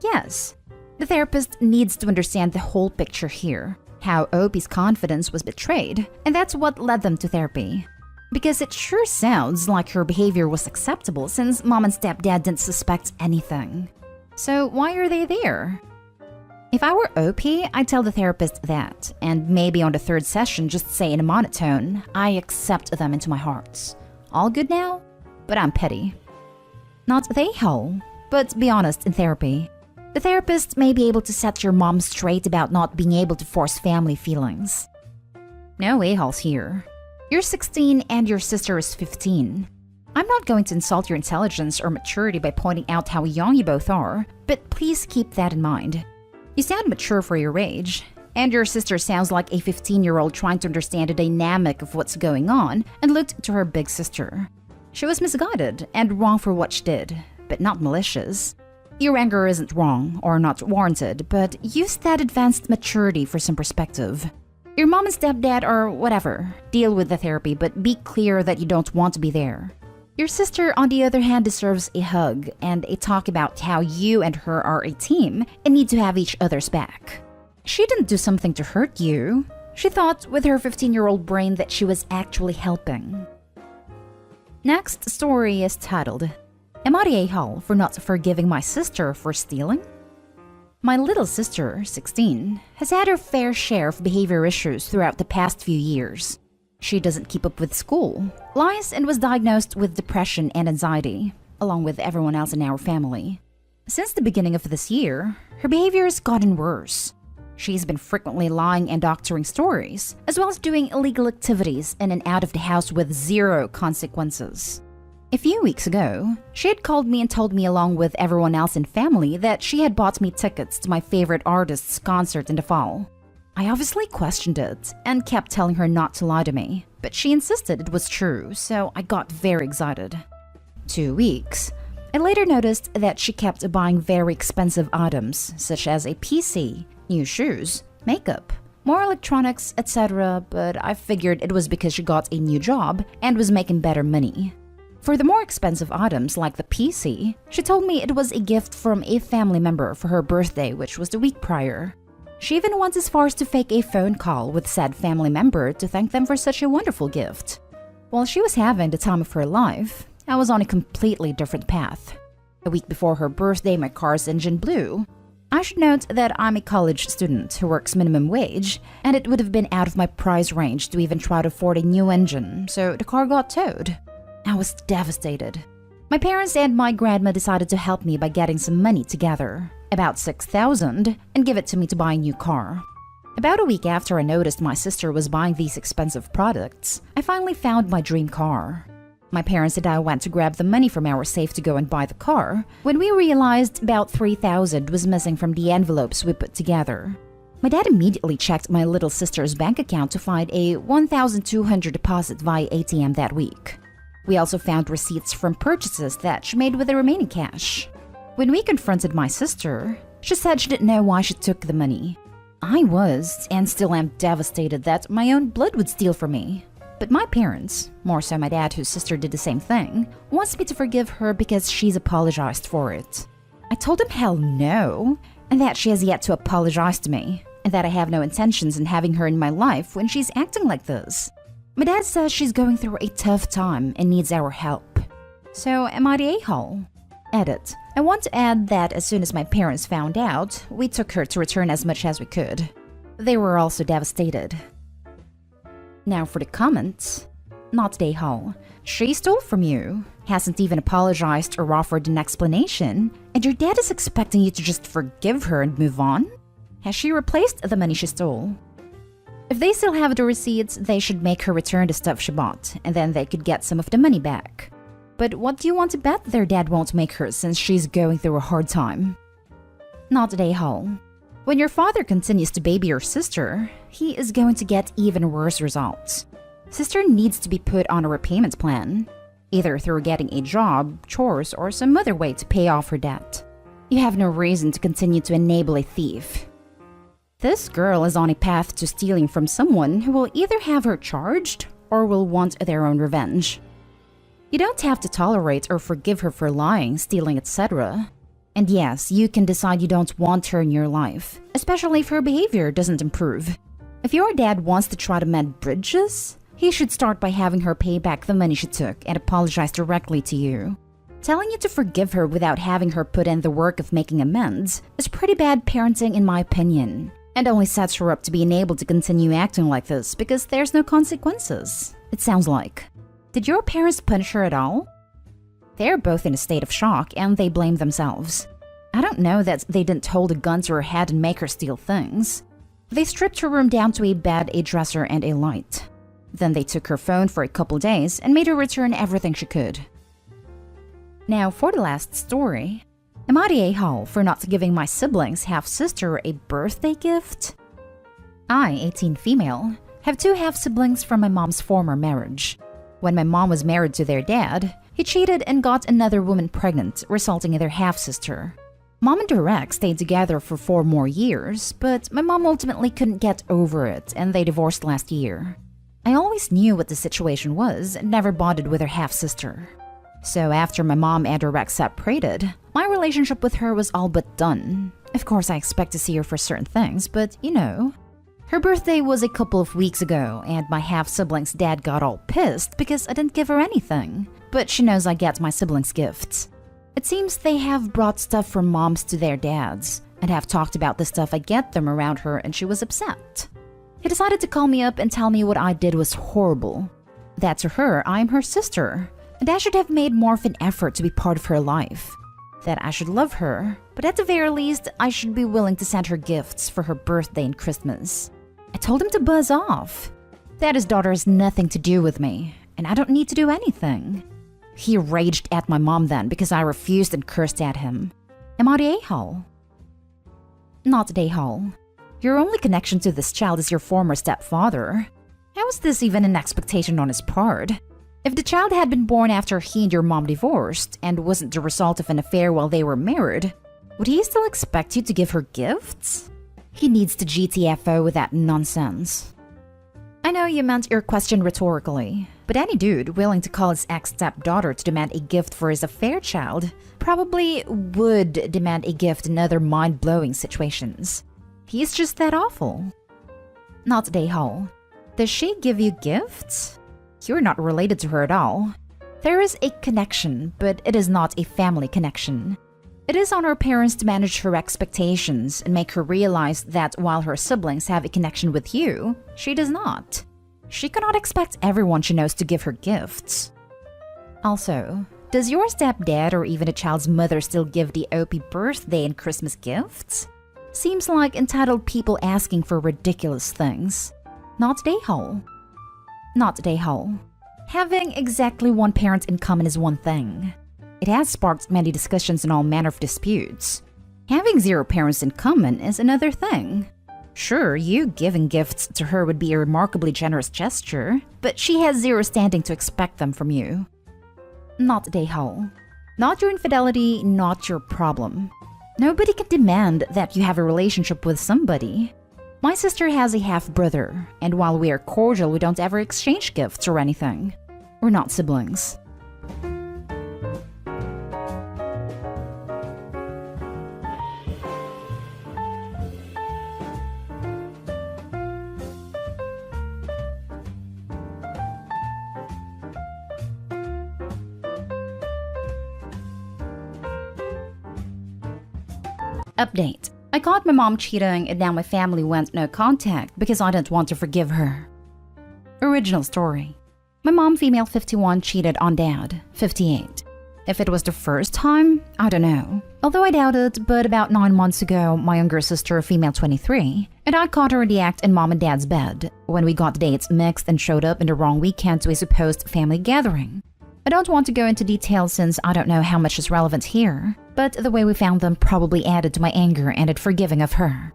Speaker 1: Yes, the therapist needs to understand the whole picture here, how Opie's confidence was betrayed, and that's what led them to therapy. Because it sure sounds like her behavior was acceptable since mom and stepdad didn't suspect anything. So why are they there? If I were OP, I'd tell the therapist that, and maybe on the third session just say in a monotone, I accept them into my heart. All good now? But I'm petty. Not the a-hole, but be honest in therapy. The therapist may be able to set your mom straight about not being able to force family feelings. No a-holes here. You're 16 and your sister is 15. I'm not going to insult your intelligence or maturity by pointing out how young you both are, but please keep that in mind. You sound mature for your age, and your sister sounds like a 15-year-old trying to understand the dynamic of what's going on and looked to her big sister. She was misguided and wrong for what she did, but not malicious. Your anger isn't wrong or not warranted, but use that advanced maturity for some perspective. Your mom and stepdad or whatever, deal with the therapy, but be clear that you don't want to be there. Your sister, on the other hand, deserves a hug and a talk about how you and her are a team and need to have each other's back. She didn't do something to hurt you. She thought with her 15-year-old brain that she was actually helping. Next story is titled, Am I the a-hole for not forgiving my sister for stealing? My little sister, 16, has had her fair share of behavior issues throughout the past few years. She doesn't keep up with school, lies, and was diagnosed with depression and anxiety, along with everyone else in our family. Since the beginning of this year, her behavior has gotten worse. She's been frequently lying and doctoring stories, as well as doing illegal activities in and out of the house with zero consequences. A few weeks ago, she had called me and told me along with everyone else in family that she had bought me tickets to my favorite artist's concert in the fall. I obviously questioned it and kept telling her not to lie to me, but she insisted it was true, so I got very excited. 2 weeks. I later noticed that she kept buying very expensive items, such as a PC, new shoes, makeup, more electronics, etc., but I figured it was because she got a new job and was making better money. For the more expensive items like the PC, she told me it was a gift from a family member for her birthday, which was the week prior. She even went as far as to fake a phone call with said family member to thank them for such a wonderful gift. While she was having the time of her life, I was on a completely different path. A week before her birthday, my car's engine blew. I should note that I'm a college student who works minimum wage, and it would have been out of my price range to even try to afford a new engine, so the car got towed. I was devastated. My parents and my grandma decided to help me by getting some money together, about $6,000, and give it to me to buy a new car. About a week after I noticed my sister was buying these expensive products, I finally found my dream car. My parents and I went to grab the money from our safe to go and buy the car, when we realized about $3,000 was missing from the envelopes we put together. My dad immediately checked my little sister's bank account to find a $1,200 deposit via ATM that week. We also found receipts from purchases that she made with the remaining cash. When we confronted my sister, she said she didn't know why she took the money. I was, and still am, devastated that my own blood would steal from me. But my parents, more so my dad whose sister did the same thing, wants me to forgive her because she's apologized for it. I told him hell no, and that she has yet to apologize to me, and that I have no intentions in having her in my life when she's acting like this. My dad says she's going through a tough time and needs our help. So am I the a-hole? Edit. I want to add that as soon as my parents found out, we took her to return as much as we could. They were also devastated. Now for the comments. Not the a-hole. She stole from you, hasn't even apologized or offered an explanation, and your dad is expecting you to just forgive her and move on? Has she replaced the money she stole? If they still have the receipts, they should make her return the stuff she bought, and then they could get some of the money back. But what do you want to bet their dad won't make her since she's going through a hard time? Not the a-hole. When your father continues to baby your sister, he is going to get even worse results. Sister needs to be put on a repayment plan, either through getting a job, chores, or some other way to pay off her debt. You have no reason to continue to enable a thief. This girl is on a path to stealing from someone who will either have her charged or will want their own revenge. You don't have to tolerate or forgive her for lying, stealing, etc. And yes, you can decide you don't want her in your life, especially if her behavior doesn't improve. If your dad wants to try to mend bridges, he should start by having her pay back the money she took and apologize directly to you. Telling you to forgive her without having her put in the work of making amends is pretty bad parenting in my opinion, and only sets her up to being able to continue acting like this because there's no consequences, it sounds like. Did your parents punish her at all? They're both in a state of shock and they blame themselves. I don't know that they didn't hold a gun to her head and make her steal things. They stripped her room down to a bed, a dresser, and a light. Then they took her phone for a couple days and made her return everything she could. Now for the last story. Am I the a-hole for not giving my siblings half-sister a birthday gift? I, 18 female, have 2 half-siblings from my mom's former marriage. When my mom was married to their dad, he cheated and got another woman pregnant, resulting in their half-sister. Mom and her ex stayed together for 4 more years, but my mom ultimately couldn't get over it and they divorced last year. I always knew what the situation was and never bonded with her half-sister. So after my mom and her ex separated, my relationship with her was all but done. Of course I expect to see her for certain things, but you know. Her birthday was a couple of weeks ago and my half-sibling's dad got all pissed because I didn't give her anything, but she knows I get my siblings gifts. It seems they have brought stuff from moms to their dads and have talked about the stuff I get them around her and she was upset. He decided to call me up and tell me what I did was horrible. That to her, I'm her sister, and I should have made more of an effort to be part of her life. That I should love her, but at the very least, I should be willing to send her gifts for her birthday and Christmas. I told him to buzz off. That his daughter has nothing to do with me, and I don't need to do anything. He raged at my mom then because I refused and cursed at him. Am I the a-hole? Not the a-hole. Your only connection to this child is your former stepfather. How is this even an expectation on his part? If the child had been born after he and your mom divorced and wasn't the result of an affair while they were married, would he still expect you to give her gifts? He needs to GTFO with that nonsense. I know you meant your question rhetorically, but any dude willing to call his ex-stepdaughter to demand a gift for his affair child probably would demand a gift in other mind-blowing situations. He's just that awful. Not the a-hole. Does she give you gifts? You're not related to her at all. There is a connection, but it is not a family connection. It is on her parents to manage her expectations and make her realize that while her siblings have a connection with you, she does not. She cannot expect everyone she knows to give her gifts. Also, does your stepdad or even a child's mother still give the OP birthday and Christmas gifts? Seems like entitled people asking for ridiculous things. Not day-hole. Not day-hole. Having exactly one parent in common is one thing. It has sparked many discussions and all manner of disputes. Having 0 parents in common is another thing. Sure, you giving gifts to her would be a remarkably generous gesture, but she has 0 standing to expect them from you. Not day-hole. Not your infidelity, not your problem. Nobody can demand that you have a relationship with somebody. My sister has a half-brother, and while we are cordial, we don't ever exchange gifts or anything. We're not siblings. Update. I caught my mom cheating and now my family went no contact because I didn't want to forgive her. Original story. My mom, female 51, cheated on dad, 58. If it was the first time, I don't know. Although I doubt it, but about 9 months ago, my younger sister, female 23, and I caught her in the act in mom and dad's bed when we got dates mixed and showed up in the wrong weekend to a supposed family gathering. I don't want to go into detail since I don't know how much is relevant here, but the way we found them probably added to my anger and it forgiving of her.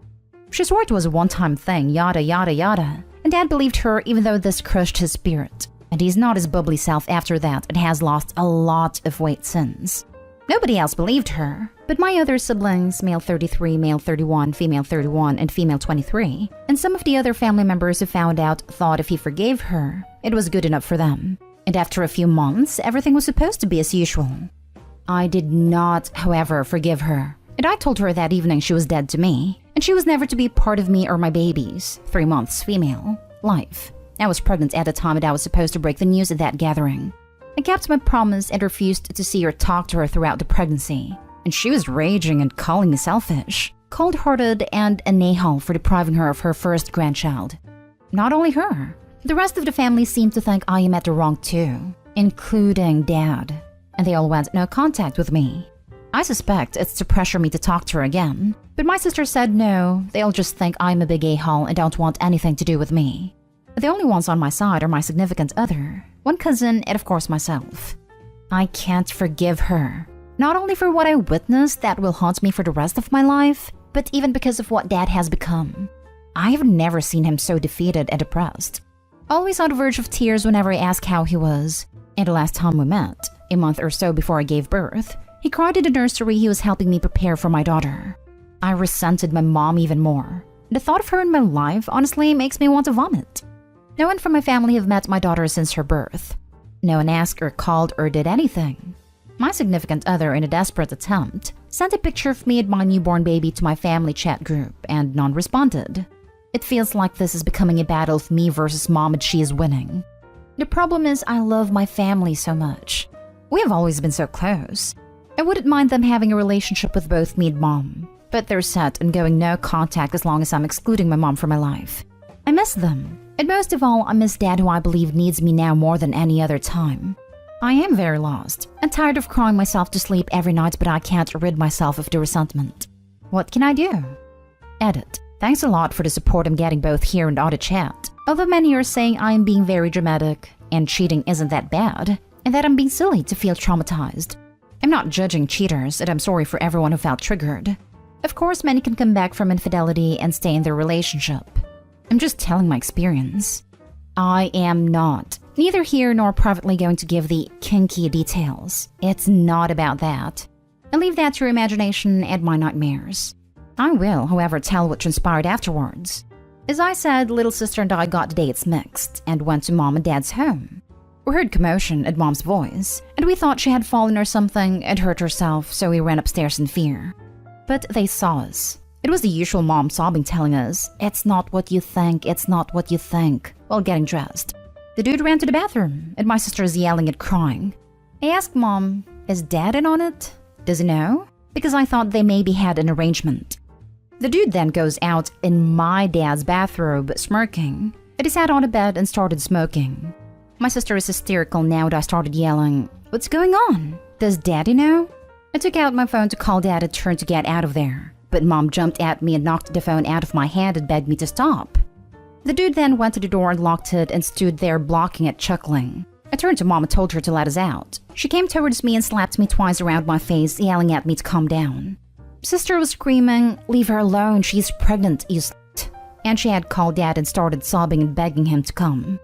Speaker 1: She swore it was a one-time thing, yada yada yada, and dad believed her even though this crushed his spirit. And he's not his bubbly self after that and has lost a lot of weight since. Nobody else believed her, but my other siblings, male 33, male 31, female 31, and female 23, and some of the other family members who found out thought if he forgave her, it was good enough for them. And after a few months, everything was supposed to be as usual. I did not, however, forgive her, and I told her that evening she was dead to me, and she was never to be part of me or my baby's, 3 months female, life. I was pregnant at the time and I was supposed to break the news at that gathering. I kept my promise and refused to see or talk to her throughout the pregnancy, and she was raging and calling me selfish, cold-hearted, and an a-hole for depriving her of her first grandchild. Not only her. The rest of the family seemed to think I am at the wrong too, including dad, and they all went no contact with me. I suspect it's to pressure me to talk to her again, but my sister said no, they all just think I'm a big a-hole and don't want anything to do with me. The only ones on my side are my significant other, one cousin, and of course myself. I can't forgive her, not only for what I witnessed that will haunt me for the rest of my life, but even because of what dad has become. I have never seen him so defeated and depressed. Always on the verge of tears whenever I ask how he was. And the last time we met, a month or so before I gave birth, he cried in the nursery he was helping me prepare for my daughter. I resented my mom even more. The thought of her in my life honestly makes me want to vomit. No one from my family have met my daughter since her birth. No one asked or called or did anything. My significant other, in a desperate attempt, sent a picture of me and my newborn baby to my family chat group and none responded. It feels like this is becoming a battle of me versus mom and she is winning. The problem is I love my family so much. We have always been so close. I wouldn't mind them having a relationship with both me and mom, but they're set on going no contact as long as I'm excluding my mom from my life. I miss them, and most of all, I miss dad who I believe needs me now more than any other time. I am very lost and tired of crying myself to sleep every night, but I can't rid myself of the resentment. What can I do? Edit. Thanks a lot for the support I'm getting both here and on the chat. Although many are saying I am being very dramatic, and cheating isn't that bad, and that I'm being silly to feel traumatized. I'm not judging cheaters, and I'm sorry for everyone who felt triggered. Of course, many can come back from infidelity and stay in their relationship. I'm just telling my experience. I am not, neither here nor privately, going to give the kinky details. It's not about that. I leave that to your imagination and my nightmares. I will, however, tell what transpired afterwards. As I said, little sister and I got dates mixed and went to mom and dad's home. We heard commotion at mom's voice, and we thought she had fallen or something and hurt herself, so we ran upstairs in fear. But they saw us. It was the usual mom sobbing, telling us, "It's not what you think, it's not what you think," while getting dressed. The dude ran to the bathroom, and my sister is yelling and crying. I asked Mom, is Dad in on it? Does he know? Because I thought they maybe had an arrangement. The dude then goes out in my dad's bathrobe, smirking, and he sat on a bed and started smoking. My sister is hysterical now and I started yelling, what's going on? Does Daddy know? I took out my phone to call Dad and turned to get out of there, but Mom jumped at me and knocked the phone out of my hand and begged me to stop. The dude then went to the door and locked it and stood there blocking it, chuckling. I turned to Mom and told her to let us out. She came towards me and slapped me twice around my face, yelling at me to calm down. Sister was screaming, leave her alone, she's pregnant, you slut. And she had called Dad and started sobbing and begging him to come.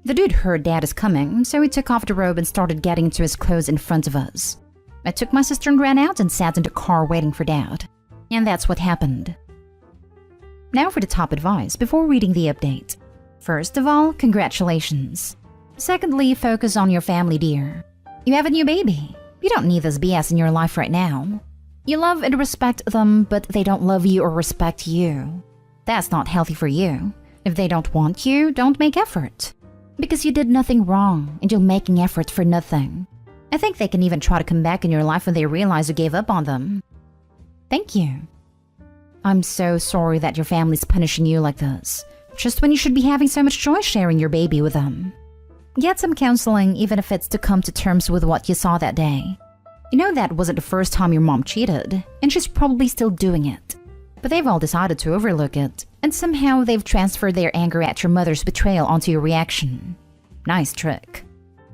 Speaker 1: The dude heard Dad is coming, so he took off the robe and started getting into his clothes in front of us. I took my sister and ran out and sat in the car waiting for Dad. And that's what happened. Now for the top advice before reading the update. First of all, congratulations. Secondly, focus on your family, dear. You have a new baby. You don't need this BS in your life right now. You love and respect them, but they don't love you or respect you. That's not healthy for you. If they don't want you, don't make effort. Because you did nothing wrong and you're making effort for nothing. I think they can even try to come back in your life when they realize you gave up on them. Thank you. I'm so sorry that your family's punishing you like this, just when you should be having so much joy sharing your baby with them. Get some counseling, even if it's to come to terms with what you saw that day. You know that wasn't the first time your mom cheated, and she's probably still doing it. But they've all decided to overlook it, and somehow they've transferred their anger at your mother's betrayal onto your reaction. Nice trick.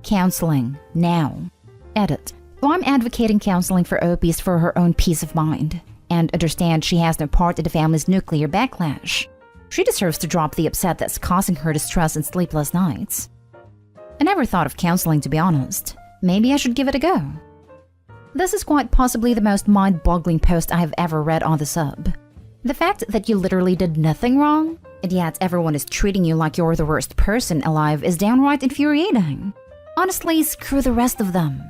Speaker 1: Counseling, now. Edit. Well, I'm advocating counseling for Opie's for her own peace of mind, and understand she has no part in the family's nuclear backlash. She deserves to drop the upset that's causing her distress and sleepless nights. I never thought of counseling, to be honest. Maybe I should give it a go. This is quite possibly the most mind-boggling post I have ever read on the sub. The fact that you literally did nothing wrong, and yet everyone is treating you like you're the worst person alive is downright infuriating. Honestly, screw the rest of them.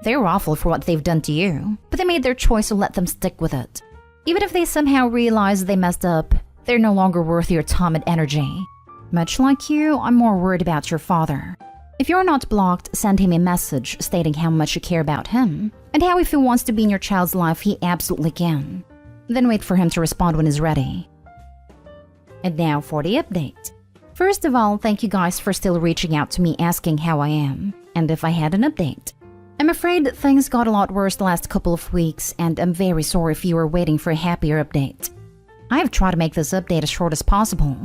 Speaker 1: They're awful for what they've done to you, but they made their choice, so let them stick with it. Even if they somehow realize they messed up, they're no longer worth your time and energy. Much like you, I'm more worried about your father. If you're not blocked, send him a message stating how much you care about him, and how if he wants to be in your child's life, he absolutely can. Then wait for him to respond when he's ready. And now for the update. First of all, thank you guys for still reaching out to me asking how I am, and if I had an update. I'm afraid that things got a lot worse the last couple of weeks, and I'm very sorry if you were waiting for a happier update. I have tried to make this update as short as possible.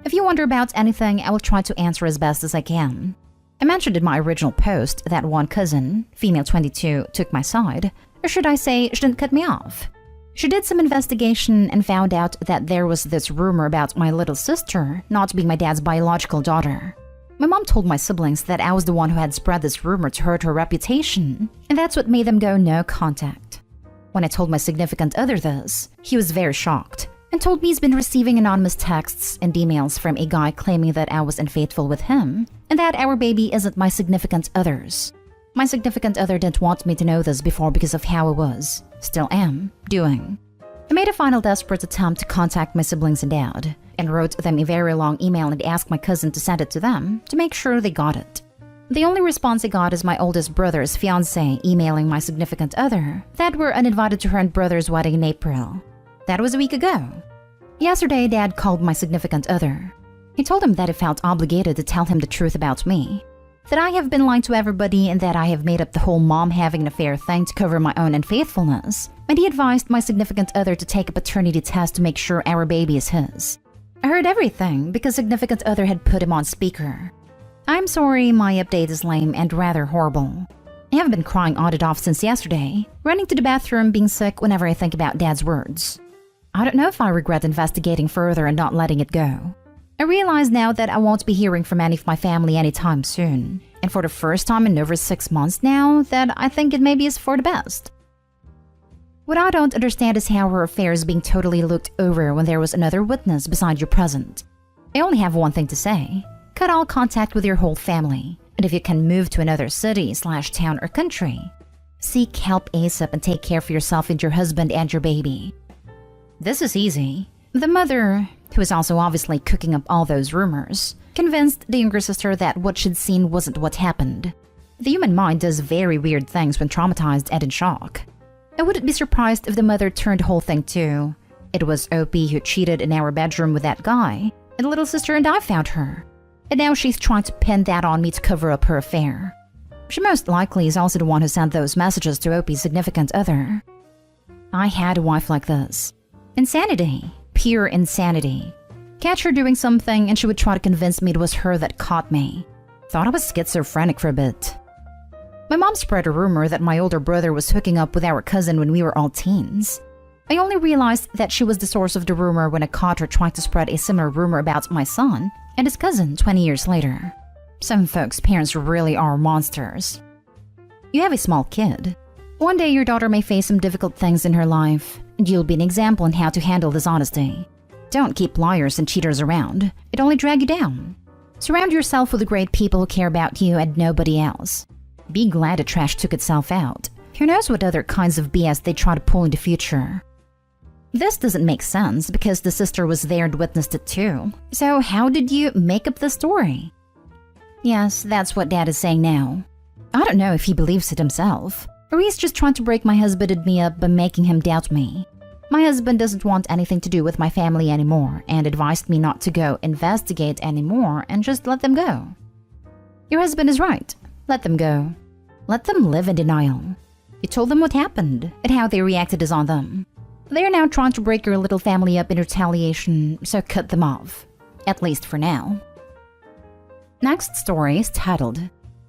Speaker 1: If you wonder about anything, I will try to answer as best as I can. I mentioned in my original post that one cousin, female 22, took my side, or should I say, she didn't cut me off. She did some investigation and found out that there was this rumor about my little sister not being my dad's biological daughter. My mom told my siblings that I was the one who had spread this rumor to hurt her reputation, and that's what made them go no contact. When I told my significant other this, he was very shocked and told me he's been receiving anonymous texts and emails from a guy claiming that I was unfaithful with him and that our baby isn't my significant other's. My significant other didn't want me to know this before because of how I was, still am, doing. I made a final desperate attempt to contact my siblings and dad, and wrote them a very long email and asked my cousin to send it to them to make sure they got it. The only response I got is my oldest brother's fiancé emailing my significant other that we're uninvited to her and brother's wedding in April. That was a week ago. Yesterday, Dad called my significant other. He told him that I felt obligated to tell him the truth about me, that I have been lying to everybody and that I have made up the whole mom having an affair thing to cover my own unfaithfulness, and he advised my significant other to take a paternity test to make sure our baby is his. I heard everything because significant other had put him on speaker. I'm sorry, my update is lame and rather horrible. I have been crying on and off since yesterday, running to the bathroom being sick whenever I think about Dad's words. I don't know if I regret investigating further and not letting it go. I realize now that I won't be hearing from any of my family anytime soon, and for the first time in over 6 months now, that I think it maybe is for the best. What I don't understand is how her affair is being totally looked over when there was another witness beside you present. I only have one thing to say. Cut all contact with your whole family, and if you can move to another city/town or country, seek help ASAP and take care of yourself and your husband and your baby. This is easy. The mother, who was also obviously cooking up all those rumors, convinced the younger sister that what she'd seen wasn't what happened. The human mind does very weird things when traumatized and in shock. I wouldn't be surprised if the mother turned the whole thing too. It was Opie who cheated in our bedroom with that guy, and the little sister and I found her. And now she's trying to pin that on me to cover up her affair. She most likely is also the one who sent those messages to Opie's significant other. I had a wife like this. Insanity. Pure insanity. Catch her doing something and she would try to convince me it was her that caught me. Thought I was schizophrenic for a bit. My mom spread a rumor that my older brother was hooking up with our cousin when we were all teens. I only realized that she was the source of the rumor when I caught her trying to spread a similar rumor about my son and his cousin 20 years later. Some folks' parents really are monsters. You have a small kid. One day your daughter may face some difficult things in her life, and you'll be an example on how to handle dishonesty. Don't keep liars and cheaters around. It only drag you down. Surround yourself with the great people who care about you and nobody else. Be glad the trash took itself out. Who knows what other kinds of BS they try to pull in the future. This doesn't make sense because the sister was there and witnessed it too. So how did you make up the story? Yes, that's what Dad is saying now. I don't know if he believes it himself, or he's just trying to break my husband and me up by making him doubt me. My husband doesn't want anything to do with my family anymore and advised me not to go investigate anymore and just let them go. Your husband is right. Let them go. Let them live in denial. You told them what happened, and how they reacted is on them. They are now trying to break your little family up in retaliation, so cut them off. At least for now. Next story is titled,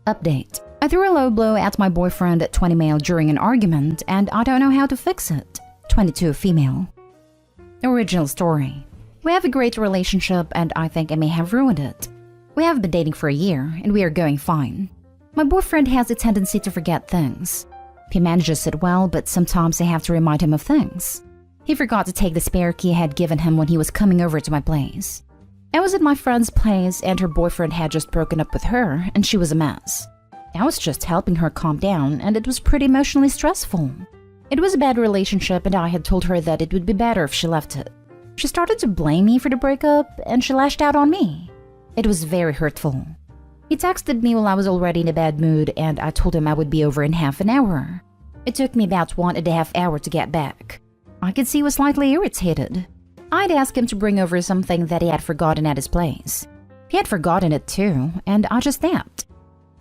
Speaker 1: Update. I threw a low blow at my boyfriend at 20 male during an argument, and I don't know how to fix it. 22 female. Original story. We have a great relationship, and I think I may have ruined it. We have been dating for a year, and we are going fine. My boyfriend has a tendency to forget things. He manages it well, but sometimes I have to remind him of things. He forgot to take the spare key I had given him when he was coming over to my place. I was at my friend's place, and her boyfriend had just broken up with her, and she was a mess. I was just helping her calm down, and it was pretty emotionally stressful. It was a bad relationship, and I had told her that it would be better if she left it. She started to blame me for the breakup, and she lashed out on me. It was very hurtful. He texted me while I was already in a bad mood, and I told him I would be over in half an hour. It took me about 1.5 hours to get back. I could see he was slightly irritated. I'd asked him to bring over something that he had forgotten at his place. He had forgotten it too, and I just snapped.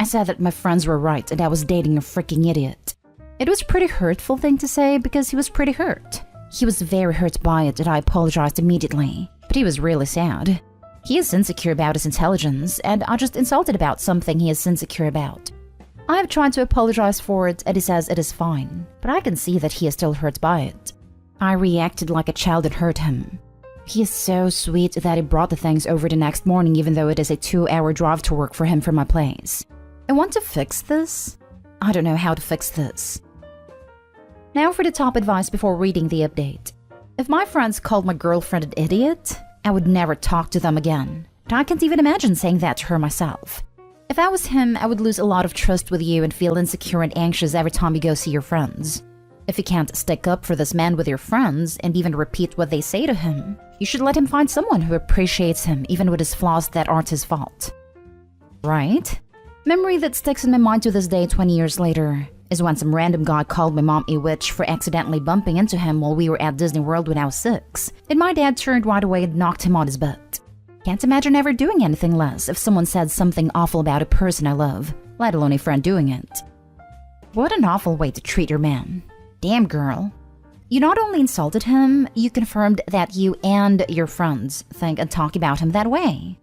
Speaker 1: I said that my friends were right and I was dating a freaking idiot. It was a pretty hurtful thing to say because he was pretty hurt. He was very hurt by it and I apologized immediately, but he was really sad. He is insecure about his intelligence, and I just insulted about something he is insecure about. I have tried to apologize for it, and he says it is fine, but I can see that he is still hurt by it. I reacted like a child and hurt him. He is so sweet that he brought the things over the next morning even though it is a 2-hour drive to work for him from my place. I want to fix this. I don't know how to fix this. Now for the top advice before reading the update. If my friends called my girlfriend an idiot, I would never talk to them again. But I can't even imagine saying that to her myself. If I was him, I would lose a lot of trust with you and feel insecure and anxious every time you go see your friends. If you can't stick up for this man with your friends and even repeat what they say to him, you should let him find someone who appreciates him even with his flaws that aren't his fault. Right? Memory that sticks in my mind to this day 20 years later is when some random guy called my mom a witch for accidentally bumping into him while we were at Disney World when I was 6, and my dad turned right away and knocked him on his butt. Can't imagine ever doing anything less if someone said something awful about a person I love, let alone a friend doing it. What an awful way to treat your man. Damn, girl. You not only insulted him, you confirmed that you and your friends think and talk about him that way.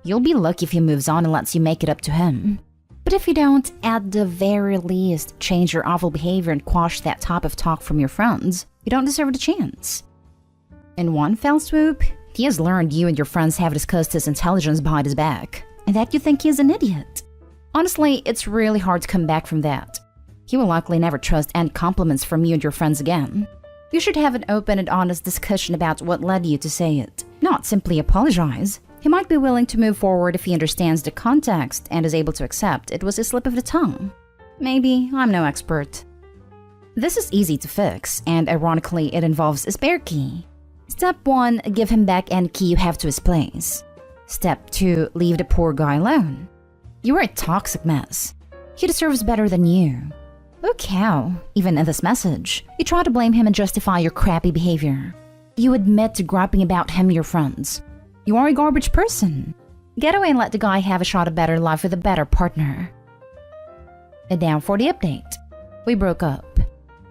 Speaker 1: You'll be lucky if he moves on and lets you make it up to him. But if you don't, at the very least, change your awful behavior and quash that type of talk from your friends, you don't deserve the chance. In one fell swoop, he has learned you and your friends have discussed his intelligence behind his back, and that you think he is an idiot. Honestly, it's really hard to come back from that. He will likely never trust any compliments from you and your friends again. You should have an open and honest discussion about what led you to say it, not simply apologize. He might be willing to move forward if he understands the context and is able to accept it was a slip of the tongue. Maybe, I'm no expert. This is easy to fix, and ironically, it involves a spare key. Step 1, give him back any key you have to his place. Step 2, leave the poor guy alone. You are a toxic mess. He deserves better than you. Look how, even in this message, you try to blame him and justify your crappy behavior. You admit to griping about him and your friends. You are a garbage person. Get away and let the guy have a shot at a better life with a better partner. And now for the update. We broke up.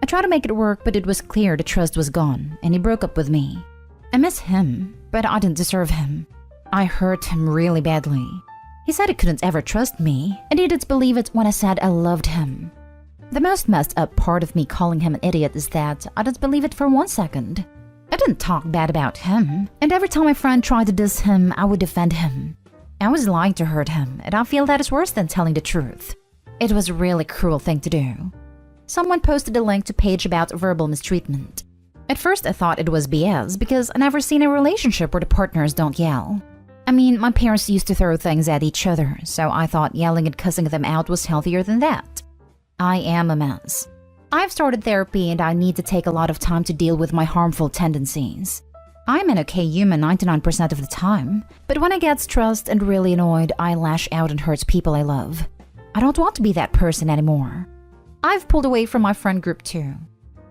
Speaker 1: I tried to make it work, but it was clear the trust was gone, and he broke up with me. I miss him, but I didn't deserve him. I hurt him really badly. He said he couldn't ever trust me, and he didn't believe it when I said I loved him. The most messed up part of me calling him an idiot is that I didn't believe it for 1 second. I didn't talk bad about him, and every time my friend tried to diss him, I would defend him. I was lying to hurt him, and I feel that is worse than telling the truth. It was a really cruel thing to do. Someone posted a link to a page about verbal mistreatment. At first I thought it was BS because I never seen a relationship where the partners don't yell. I mean, my parents used to throw things at each other, so I thought yelling and cussing them out was healthier than that. I am a mess. I've started therapy and I need to take a lot of time to deal with my harmful tendencies. I'm an okay human 99% of the time, but when I get stressed and really annoyed, I lash out and hurt people I love. I don't want to be that person anymore. I've pulled away from my friend group too.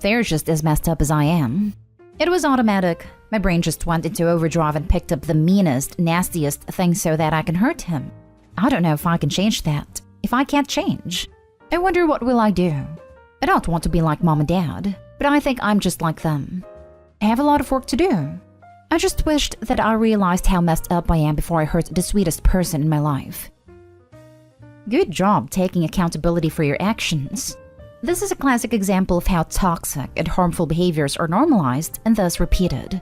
Speaker 1: They're just as messed up as I am. It was automatic. My brain just went into overdrive and picked up the meanest, nastiest thing so that I can hurt him. I don't know if I can change that. If I can't change, I wonder what will I do. I don't want to be like mom and dad, but I think I'm just like them. I have a lot of work to do. I just wished that I realized how messed up I am before I hurt the sweetest person in my life. Good job taking accountability for your actions. This is a classic example of how toxic and harmful behaviors are normalized and thus repeated.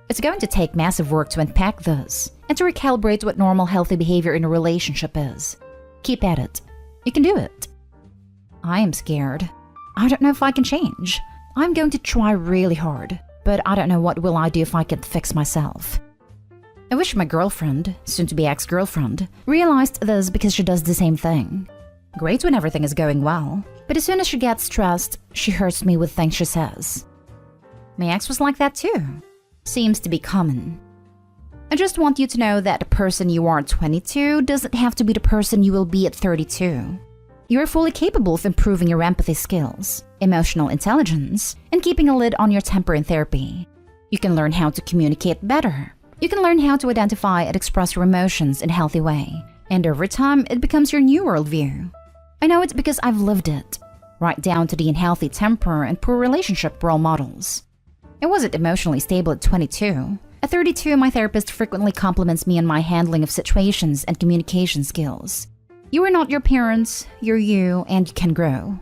Speaker 1: It's going to take massive work to unpack this and to recalibrate what normal healthy behavior in a relationship is. Keep at it. You can do it. I am scared. I don't know if I can change. I'm going to try really hard, but I don't know what will I do if I can't fix myself. I wish my girlfriend, soon-to-be ex-girlfriend, realized this because she does the same thing. Great when everything is going well, but as soon as she gets stressed, she hurts me with things she says. My ex was like that too. Seems to be common. I just want you to know that the person you are at 22 doesn't have to be the person you will be at 32. You are fully capable of improving your empathy skills, emotional intelligence, and keeping a lid on your temper in therapy. You can learn how to communicate better. You can learn how to identify and express your emotions in a healthy way. And over time, it becomes your new worldview. I know it because I've lived it, right down to the unhealthy temper and poor relationship role models. I wasn't emotionally stable at 22. At 32, my therapist frequently compliments me on my handling of situations and communication skills. You are not your parents, you're you, and you can grow.